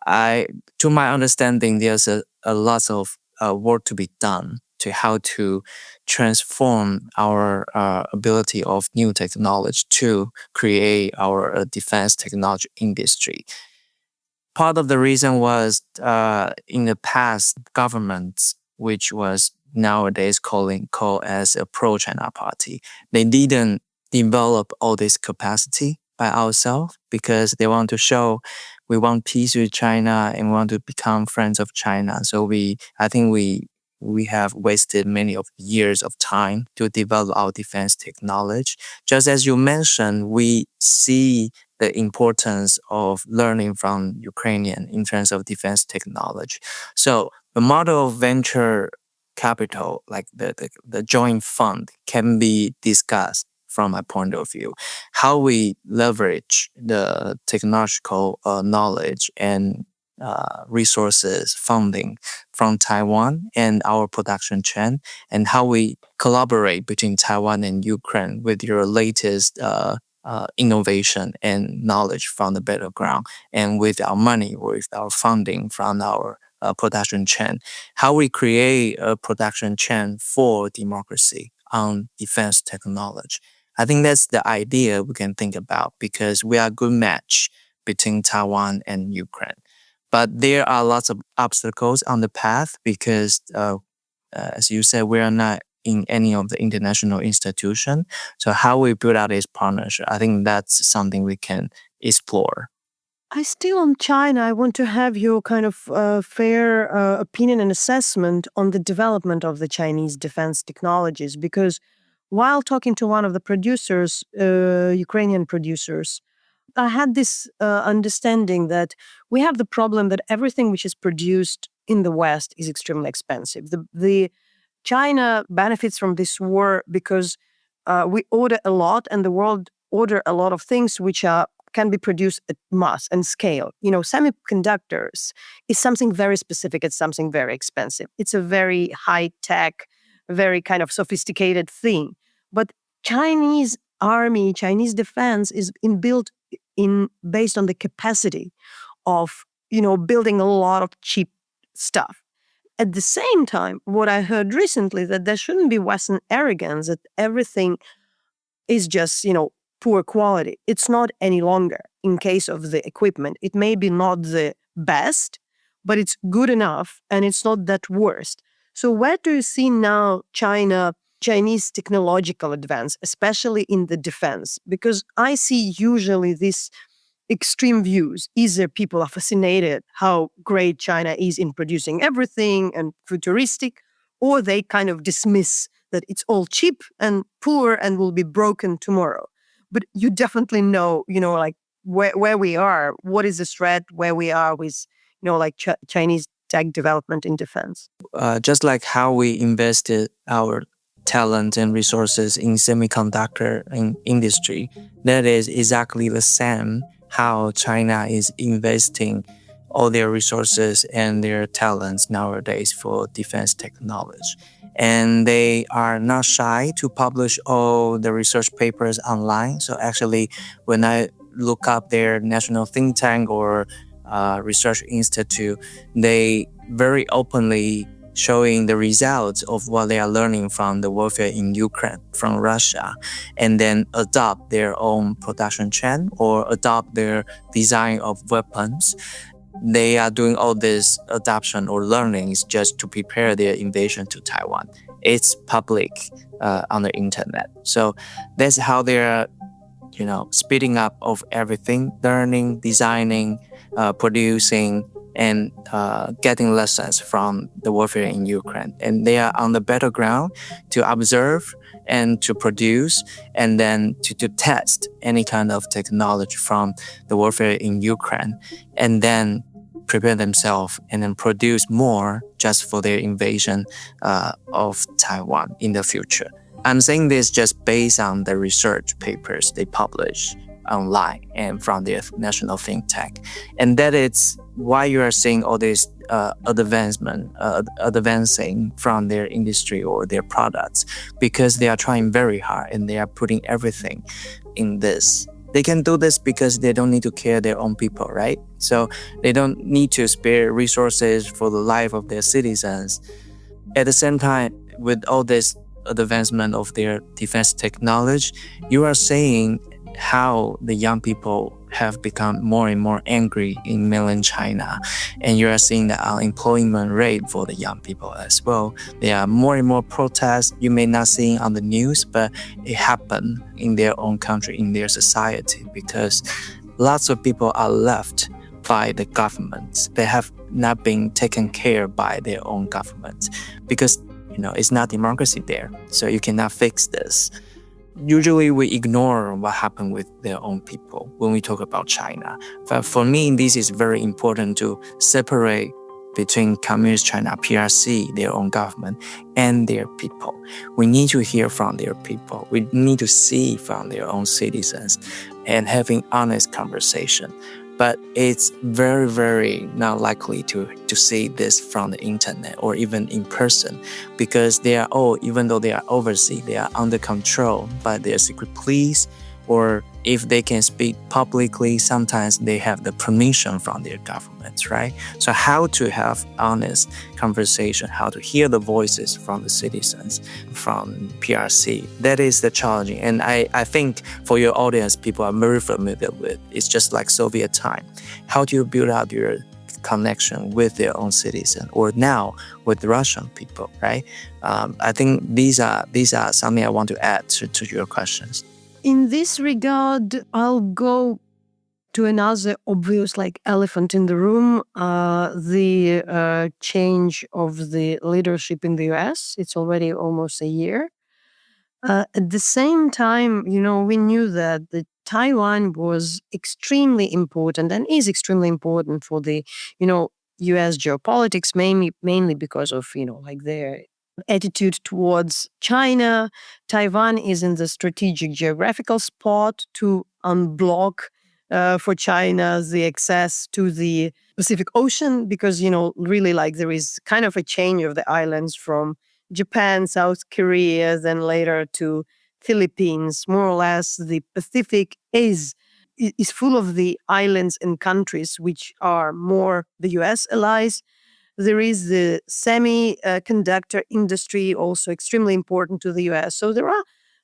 to my understanding, there's a lot of work to be done to how to transform our ability of new technology to create our defense technology industry. Part of the reason was in the past, governments, which was nowadays called as a pro-China party, they didn't develop all this capacity by ourselves because they want to show we want peace with China and we want to become friends of China. So I think we have wasted many of years of time to develop our defense technology. Just as you mentioned, we see the importance of learning from Ukrainian in terms of defense technology. So the model of venture capital, like the joint fund, can be discussed from my point of view. How we leverage the technological knowledge and resources funding from Taiwan and our production chain, and how we collaborate between Taiwan and Ukraine with your latest innovation and knowledge from the battleground, and with our money, with our funding from our production chain, how we create a production chain for democracy on defense technology. I think that's the idea we can think about because we are a good match between Taiwan and Ukraine. But there are lots of obstacles on the path because, as you said, we are not in any of the international institution. So how we build out this partnership, I think that's something we can explore. I still on China. I want to have your kind of fair opinion and assessment on the development of the Chinese defense technologies. Because while talking to one of the producers, Ukrainian producers, I had this understanding that we have the problem that everything which is produced in the West is extremely expensive. The China benefits from this war because we order a lot, and the world order a lot of things which can be produced at mass and scale. Semiconductors is something very specific. It's something very expensive. It's a very high tech, very kind of sophisticated thing. But Chinese army, Chinese defense is based on the capacity of building a lot of cheap stuff. At the same time, what I heard recently, that there shouldn't be Western arrogance, that everything is just, poor quality. It's not any longer in case of the equipment. It may be not the best, but it's good enough and it's not that worst. So where do you see now Chinese technological advance, especially in the defense? Because I see usually this extreme views. Either people are fascinated how great China is in producing everything and futuristic, or they kind of dismiss that it's all cheap and poor and will be broken tomorrow. But you definitely know, like where we are, what is the threat, where we are with, Chinese tech development in defense. Just like how we invested our talent and resources in semiconductor industry, that is exactly the same how China is investing all their resources and their talents nowadays for defense technology. And they are not shy to publish all the research papers online. So actually, when I look up their national think tank or research institute, they very openly showing the results of what they are learning from the warfare in Ukraine, from Russia, and then adopt their own production chain or adopt their design of weapons. They are doing all this adoption or learnings just to prepare their invasion to Taiwan. It's public on the internet. So that's how they're, speeding up of everything, learning, designing, producing, and getting lessons from the warfare in Ukraine. And they are on the battleground to observe and to produce and then to test any kind of technology from the warfare in Ukraine and then prepare themselves and then produce more just for their invasion of Taiwan in the future. I'm saying this just based on the research papers they publish online and from their national think tank. And that is why you are seeing all this advancing from their industry or their products, because they are trying very hard and they are putting everything in this. They can do this because they don't need to care their own people, right? So they don't need to spare resources for the life of their citizens. At the same time, with all this advancement of their defense technology, you are saying how the young people have become more and more angry in mainland China. And you are seeing the unemployment rate for the young people as well. There are more and more protests you may not see on the news, but it happened in their own country, in their society, because lots of people are left by the government. They have not been taken care by their own government because it's not democracy there. So you cannot fix this. Usually we ignore what happened with their own people when we talk about China. But for me, this is very important to separate between Communist China, PRC, their own government, and their people. We need to hear from their people. We need to see from their own citizens and having honest conversation. But it's very, very not likely to see this from the internet or even in person, because they are all, even though they are overseas, they are under control by their secret police, or if they can speak publicly, sometimes they have the permission from their governments, right? So how to have honest conversation, how to hear the voices from the citizens, from PRC, that is the challenge. And I think for your audience, people are very familiar with. It's just like Soviet time. How do you build up your connection with their own citizen, or now with Russian people, right? I think these are something I want to add to your questions. In this regard, I'll go to another obvious elephant in the room, the change of the leadership in the US. It's already almost a year. At the same time, we knew that the Taiwan was extremely important and is extremely important for the, US geopolitics, mainly because of, their attitude towards China. Taiwan is in the strategic geographical spot to unblock for China the access to the Pacific Ocean, because, really there is kind of a change of the islands from Japan, South Korea, then later to Philippines. More or less, the Pacific is full of the islands and countries which are more the US allies. There is the semiconductor industry, also extremely important to the US. So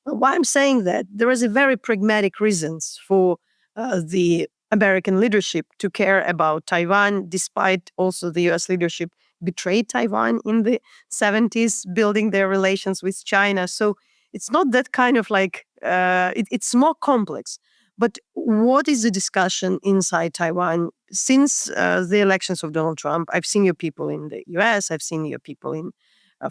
why I'm saying that, there is a very pragmatic reasons for the American leadership to care about Taiwan, despite also the US leadership betrayed Taiwan in the 70s, building their relations with China. So it's not that kind of it's more complex. But what is the discussion inside Taiwan? Since the elections of Donald Trump, I've seen your people in the US, I've seen your people in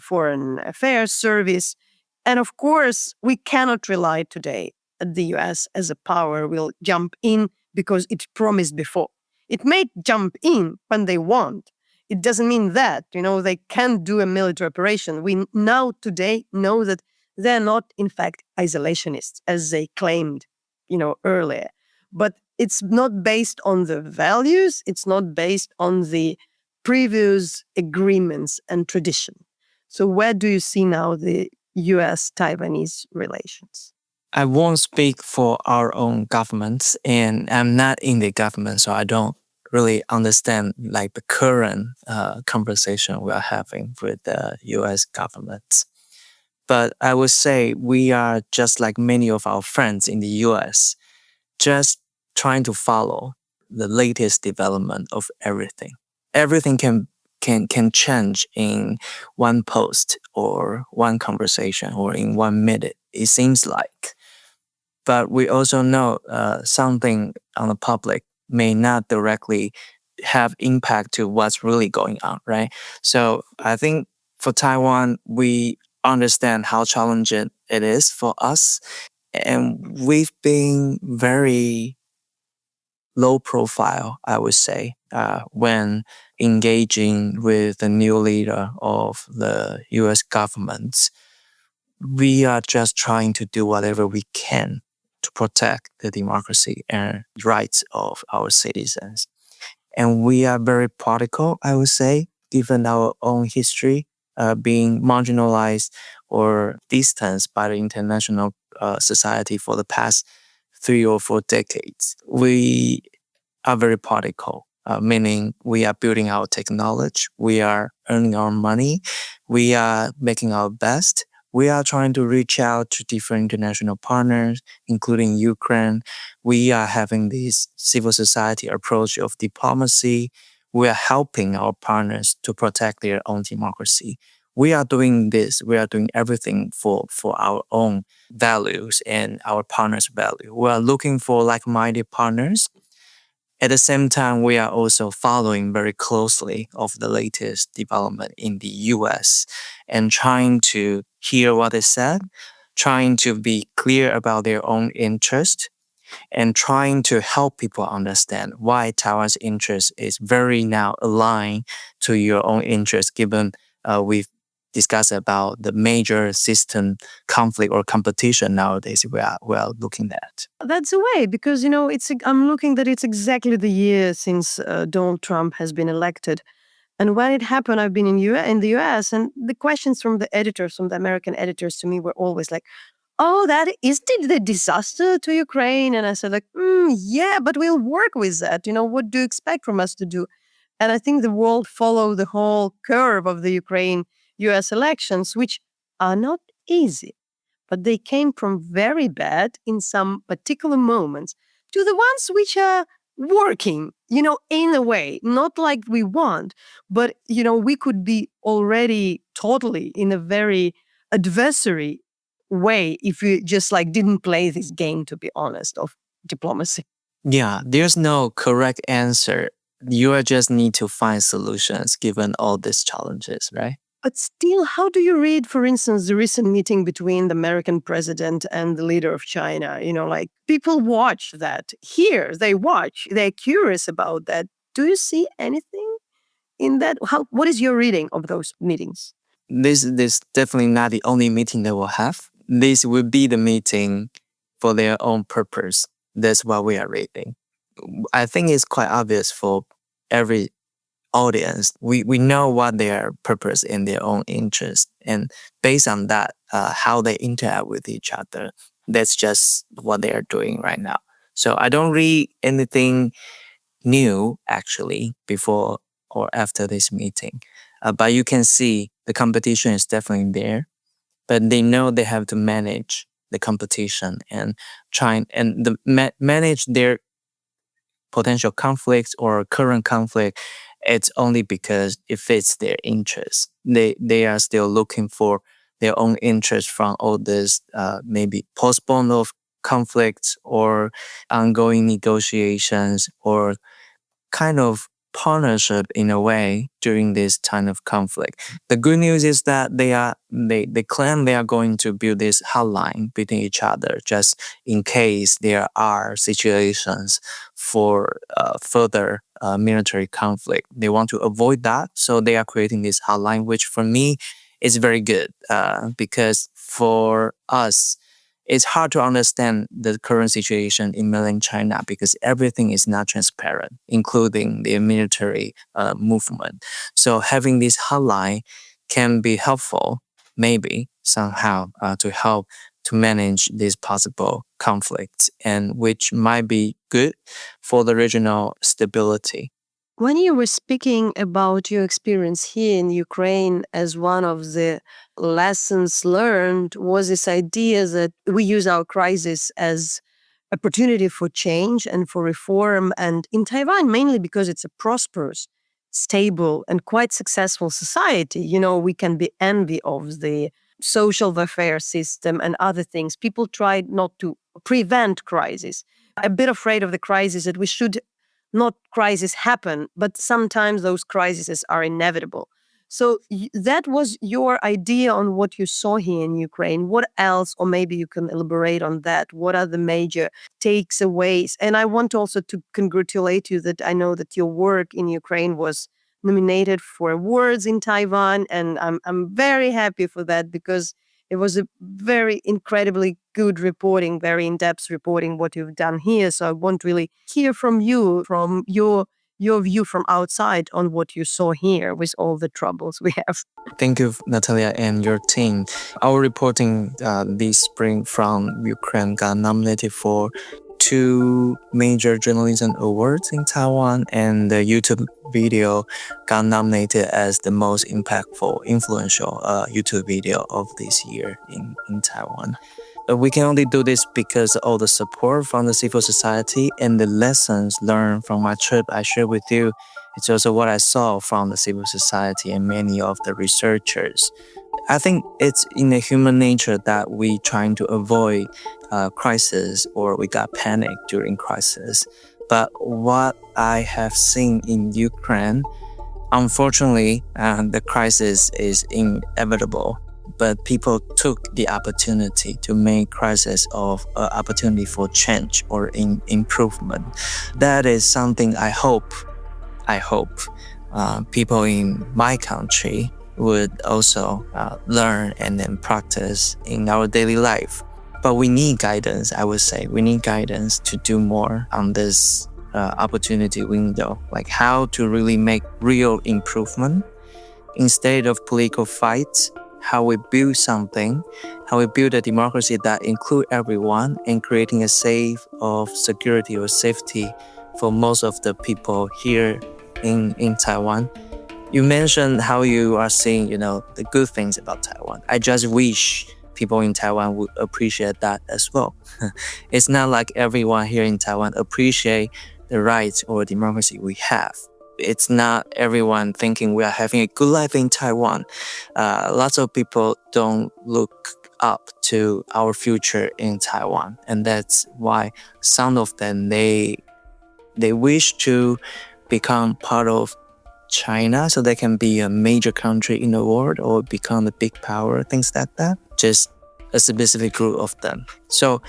Foreign Affairs Service. And of course, we cannot rely today that the US as a power will jump in because it promised before. It may jump in when they want. It doesn't mean that, they can't do a military operation. We now today know that they're not, in fact, isolationists, as they claimed, earlier. But it's not based on the values. It's not based on the previous agreements and tradition. So where do you see now the US-Taiwanese relations? I won't speak for our own governments, and I'm not in the government, so I don't really understand like the current conversation we are having with the U.S. government. But I would say we are just like many of our friends in the U.S., just trying to follow the latest development of everything. Everything can change in one post or one conversation or in 1 minute, it seems like. But we also know something on the public may not directly have impact to what's really going on, right? So I think for Taiwan, we understand how challenging it is for us. And we've been very low profile, I would say, when engaging with the new leader of the US government. We are just trying to do whatever we can to protect the democracy and rights of our citizens. And we are very practical, I would say, given our own history, being marginalized or distanced by the international society for the past 3 or 4 decades. We are very practical, meaning we are building our technology, we are earning our money, we are making our best. We are trying to reach out to different international partners, including Ukraine. We are having this civil society approach of diplomacy. We are helping our partners to protect their own democracy. We are doing this. We are doing everything for our own values and our partners' value. We are looking for like-minded partners. At the same time, we are also following very closely of the latest development in the US and trying to hear what is said, trying to be clear about their own interest, and trying to help people understand why Taiwan's interest is very now aligned to your own interest, given we've discussed about the major system conflict or competition nowadays we are looking at. That's a way because I'm looking that it's exactly the year since Donald Trump has been elected, and when it happened, I've been in the U.S. and the questions from the editors, from the American editors, to me were always like, "Oh, that is the disaster to Ukraine," and I said like, "Yeah, but we'll work with that. What do you expect from us to do?" And I think the world followed the whole curve of the Ukraine-US elections, which are not easy, but they came from very bad in some particular moments to the ones which are working, in a way, not like we want, but, we could be already totally in a very adversary way if we just like didn't play this game, to be honest, of diplomacy. Yeah, there's no correct answer. You just need to find solutions given all these challenges, right? But still, how do you read, for instance, the recent meeting between the American president and the leader of China? Like people watch that here, they watch, they're curious about that. Do you see anything in that? What is your reading of those meetings? This is definitely not the only meeting they will have. This will be the meeting for their own purpose. That's what we are reading. I think it's quite obvious for every audience. We know what their purpose and their own interest, and based on that, how they interact with each other. That's just what they are doing right now. So I don't read anything new actually before or after this meeting, but you can see the competition is definitely there. But they know they have to manage the competition and manage their potential conflicts or current conflict. It's only because it fits their interests. They are still looking for their own interest from all this maybe postpone of conflicts or ongoing negotiations or kind of partnership in a way during this kind of conflict. The good news is that they claim they are going to build this hotline between each other just in case there are situations for further military conflict. They want to avoid that, so they are creating this hotline, which for me is very good because for us, it's hard to understand the current situation in mainland China because everything is not transparent, including the military movement. So having this hotline can be helpful, maybe somehow, to help to manage these possible conflicts, and which might be good for the regional stability. When you were speaking about your experience here in Ukraine as one of the lessons learned was this idea that we use our crisis as opportunity for change and for reform. And in Taiwan, mainly because it's a prosperous, stable, and quite successful society, we can be envy of the social welfare system and other things. People tried not to prevent crisis. A bit afraid of the crisis that we should not crises happen, but sometimes those crises are inevitable. So that was your idea on what you saw here in Ukraine. What else, or maybe you can elaborate on that? What are the major takeaways? And I want also to congratulate you that I know that your work in Ukraine was nominated for awards in Taiwan, and I'm very happy for that because it was a very incredibly good reporting, very in-depth reporting what you've done here. So I want to really hear from you, from your view from outside on what you saw here with all the troubles we have. Thank you, Natalia, and your team. Our reporting this spring from Ukraine got nominated for 2 major journalism awards in Taiwan, and the YouTube video got nominated as the most impactful, influential YouTube video of this year in Taiwan. We can only do this because of all the support from the civil society and the lessons learned from my trip I shared with you. It's also what I saw from the civil society and many of the researchers. I think it's in the human nature that we trying to avoid crisis or we got panic during crisis. But what I have seen in Ukraine, unfortunately, the crisis is inevitable. But people took the opportunity to make crisis of opportunity for change or improvement. That is something I hope people in my country would also learn and then practice in our daily life. But we need guidance, I would say. We need guidance to do more on this opportunity window, like how to really make real improvement instead of political fights, how we build something, how we build a democracy that includes everyone and creating a safe of security or safety for most of the people here in Taiwan. You mentioned how you are seeing, the good things about Taiwan. I just wish people in Taiwan would appreciate that as well. It's not like everyone here in Taiwan appreciate the rights or democracy we have. It's not everyone thinking we are having a good life in Taiwan. Lots of people don't look up to our future in Taiwan. And that's why some of them, they wish to become part of China so they can be a major country in the world or become a big power, things like that. Just a specific group of them. So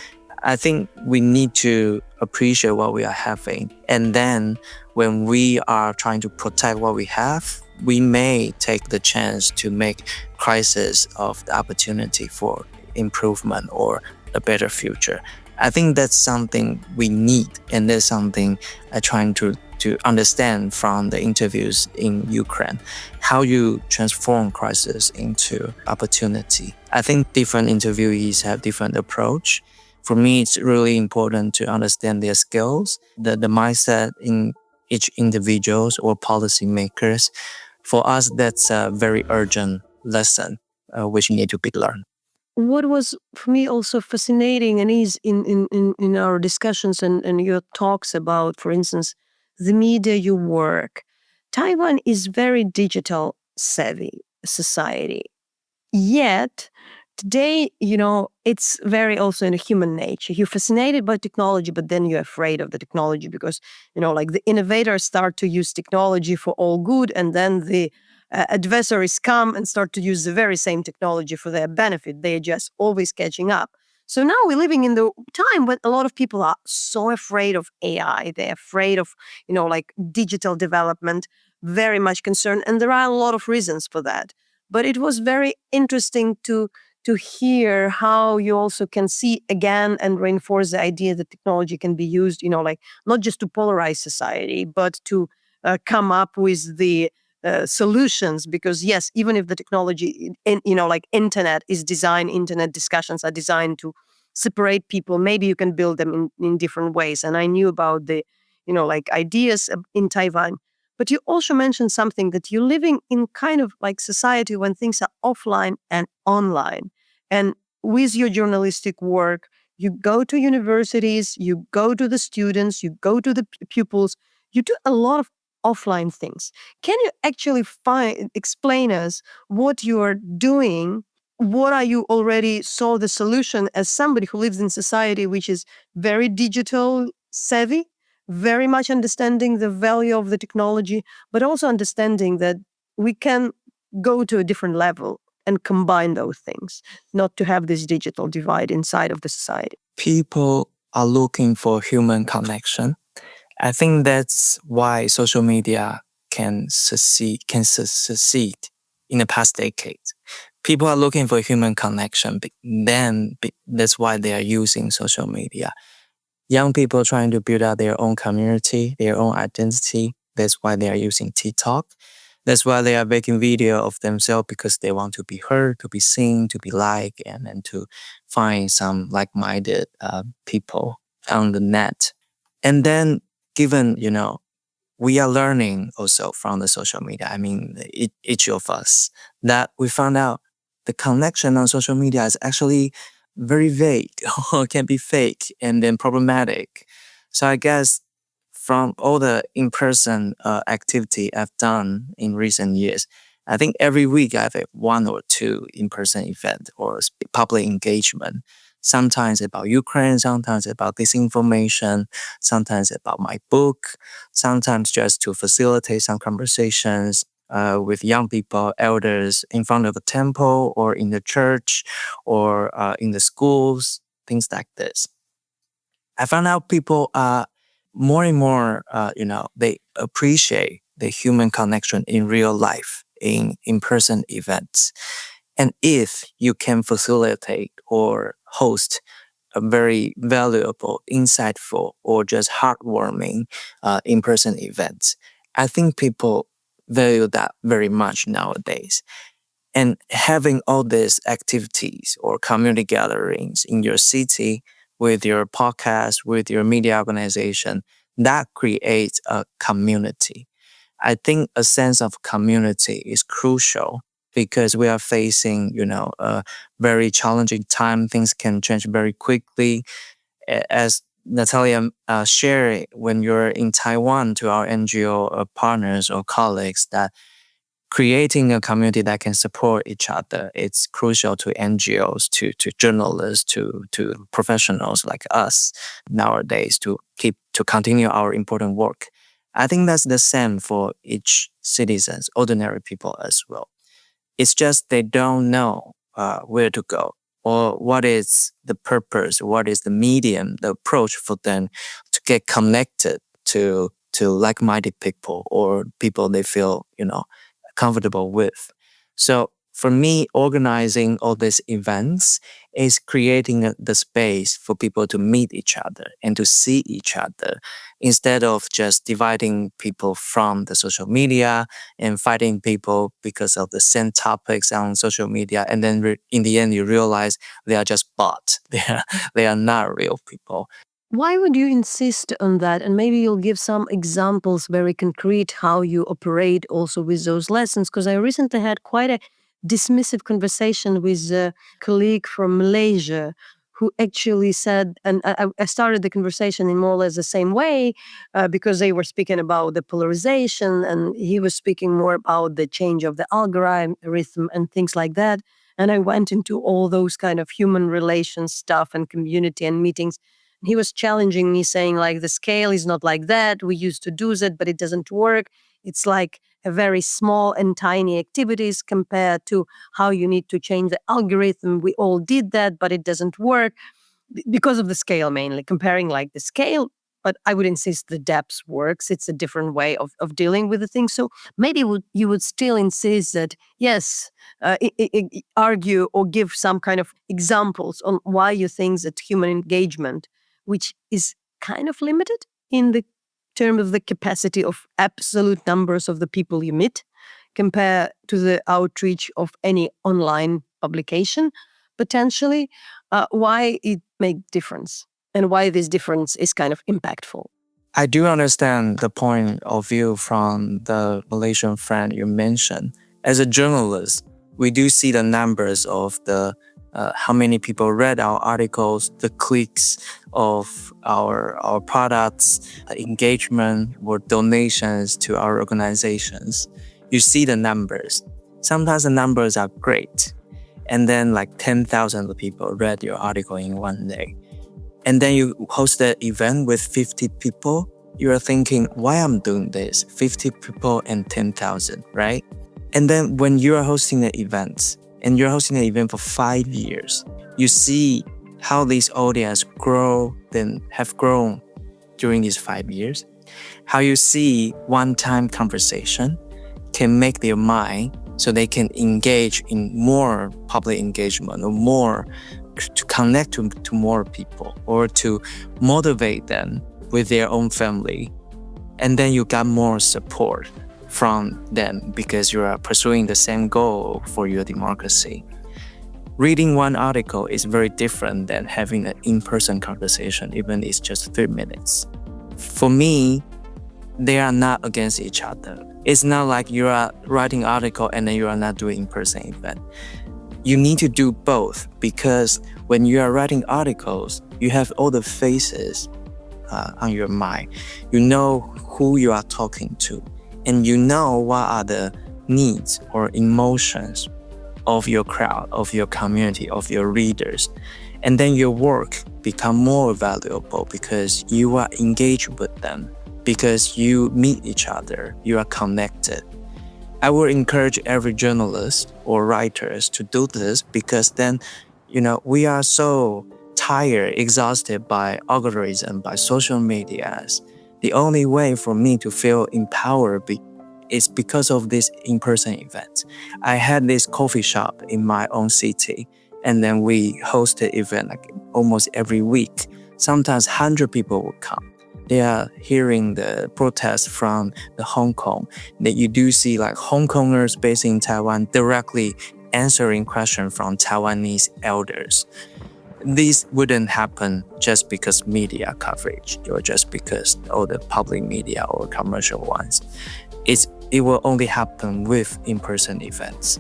I think we need to appreciate what we are having. And then when we are trying to protect what we have, we may take the chance to make crisis of the opportunity for improvement or a better future. I think that's something we need, and that's something I'm trying to understand from the interviews in Ukraine, how you transform crisis into opportunity. I think different interviewees have different approach. For me, it's really important to understand their skills, the mindset in each individuals or policymakers. For us, that's a very urgent lesson which need to be learned. What was for me also fascinating and is in our discussions and your talks about, for instance, the media you work. Taiwan is very digital savvy society. Yet today, it's very also in a human nature. You're fascinated by technology, but then you're afraid of the technology because, like the innovators start to use technology for all good, and then the adversaries come and start to use the very same technology for their benefit. They're just always catching up. So now we're living in the time when a lot of people are so afraid of AI. They're afraid of, like digital development, very much concerned. And there are a lot of reasons for that. But it was very interesting to hear how you also can see again and reinforce the idea that technology can be used, like not just to polarize society, but to come up with the solutions. Because yes, even if the technology, like internet discussions are designed to separate people, maybe you can build them in different ways. And I knew about the, like ideas in Taiwan. But you also mentioned something that you're living in kind of like society when things are offline and online. And with your journalistic work, you go to universities, you go to the students, you go to the pupils, you do a lot of offline things. Can you actually explain us what you are doing? What are you already saw the solution as somebody who lives in society which is very digital savvy, very much understanding the value of the technology, but also understanding that we can go to a different level and combine those things, not to have this digital divide inside of the society. People are looking for human connection. I think that's why social media can succeed in the past decade. People are looking for human connection. That's why they are using social media. Young people trying to build out their own community, their own identity. That's why they are using TikTok. That's why they are making video of themselves, because they want to be heard, to be seen, to be liked, and then to find some like-minded people on the net. And then given, we are learning also from the social media. I mean, each of us, that we found out the connection on social media is actually very vague or can be fake and then problematic. So I guess from all the in-person activity I've done in recent years, I think every week I have one or two in-person event or public engagement. Sometimes about Ukraine, sometimes about disinformation, sometimes about my book, sometimes just to facilitate some conversations with young people, elders in front of a temple or in the church or in the schools, things like this. I found out people are more and more, they appreciate the human connection in real life, in in-person events. And if you can facilitate or host a very valuable, insightful, or just heartwarming in-person events, I think people value that very much nowadays. And having all these activities or community gatherings in your city with your podcast, with your media organization, that creates a community. I think a sense of community is crucial because we are facing, a very challenging time. Things can change very quickly. As Nataliya shared when you're in Taiwan to our NGO partners or colleagues, that creating a community that can support each other, it's crucial to NGOs, to journalists, to professionals like us nowadays to continue our important work. I think that's the same for each citizens, ordinary people as well. It's just they don't know where to go or what is the purpose, what is the medium, the approach for them to get connected to like-minded people or people they feel, comfortable with. So for me, organizing all these events is creating the space for people to meet each other and to see each other instead of just dividing people from the social media and fighting people because of the same topics on social media. And then in the end, you realize they are just bots. They are not real people. Why would you insist on that? And maybe you'll give some examples, very concrete, how you operate also with those lessons. Because I recently had quite a dismissive conversation with a colleague from Malaysia who actually said, and I started the conversation in more or less the same way because they were speaking about the polarization and he was speaking more about the change of the algorithm and things like that. And I went into all those kind of human relations stuff and community and meetings. And he was challenging me, saying like, the scale is not like that. We used to do that, but it doesn't work. It's like a very small and tiny activities compared to how you need to change the algorithm. We all did that, but it doesn't work because of the scale, mainly comparing like the scale. But I would insist the depth works. It's a different way of dealing with the thing. So maybe you would still insist that, yes, argue or give some kind of examples on why you think that human engagement, which is kind of limited in the term of the capacity of absolute numbers of the people you meet, compare to the outreach of any online publication, potentially, why it make difference and why this difference is kind of impactful. I do understand the point of view from the Malaysian friend you mentioned. As a journalist, we do see the numbers of the how many people read our articles, the clicks of our products, engagement or donations to our organizations. You see the numbers. Sometimes the numbers are great. And then like 10,000 people read your article in one day. And then you host an event with 50 people. You are thinking, why I'm doing this? 50 people and 10,000, right? And then when you are hosting an event, and you're hosting an event for 5 years, you see how this audience have grown during these 5 years. How you see one-time conversation can make their mind so they can engage in more public engagement or more to connect to more people or to motivate them with their own family. And then you got more support from them because you are pursuing the same goal for your democracy. Reading one article is very different than having an in-person conversation, even if it's just 3 minutes. For me, they are not against each other. It's not like you are writing article and then you are not doing in-person event. You need to do both because when you are writing articles, you have all the faces on your mind. You know who you are talking to, and you know what are the needs or emotions of your crowd, of your community, of your readers. And then your work become more valuable because you are engaged with them, because you meet each other, you are connected. I would encourage every journalist or writers to do this because then, we are so tired, exhausted by algorithm, by social medias. The only way for me to feel empowered is because of this in-person event. I had this coffee shop in my own city, and then we hosted event like almost every week. Sometimes 100 people would come. They are hearing the protest from the Hong Kong. That you do see like Hong Kongers based in Taiwan directly answering questions from Taiwanese elders. This wouldn't happen just because media coverage or just because all the public media or commercial ones. It will only happen with in-person events.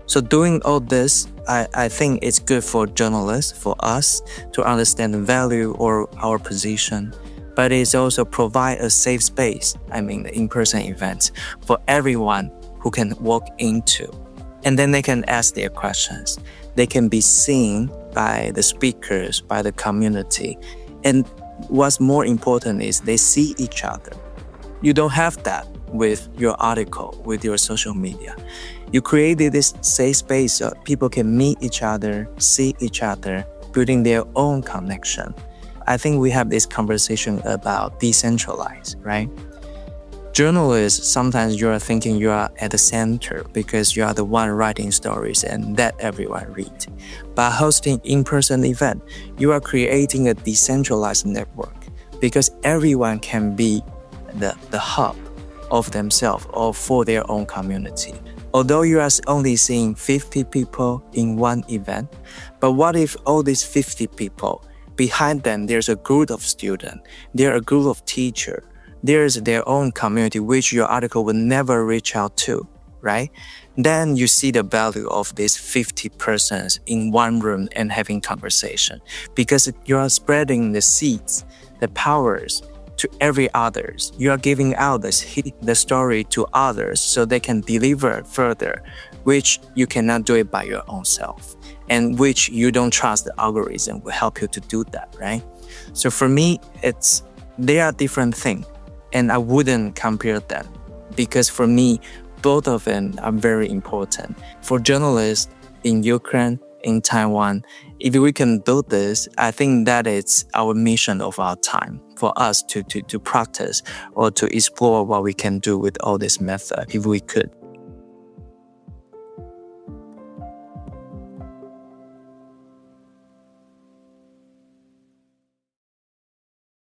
So doing all this, I think it's good for journalists, for us to understand the value or our position, but it's also provide a safe space, the in-person events, for everyone who can walk into. And then they can ask their questions. They can be seen by the speakers, by the community. And what's more important is they see each other. You don't have that with your article, with your social media. You created this safe space so people can meet each other, see each other, building their own connection. I think we have this conversation about decentralized, right? Journalists, sometimes you are thinking you are at the center because you are the one writing stories and that everyone reads. By hosting in-person event, you are creating a decentralized network because everyone can be the hub of themselves or for their own community. Although you are only seeing 50 people in one event, but what if all these 50 people, behind them there's a group of students, there are a group of teachers, there's their own community which your article will never reach out to, right? Then you see the value of these 50 persons in one room and having conversation because you are spreading the seeds, the powers to every others. You are giving out the story to others so they can deliver further which you cannot do it by your own self, and which you don't trust the algorithm will help you to do that, right? So for me, they are different things, and I wouldn't compare them, because for me, both of them are very important. For journalists in Ukraine, in Taiwan, if we can build this, I think that is our mission of our time, for us to practice or to explore what we can do with all this method, if we could.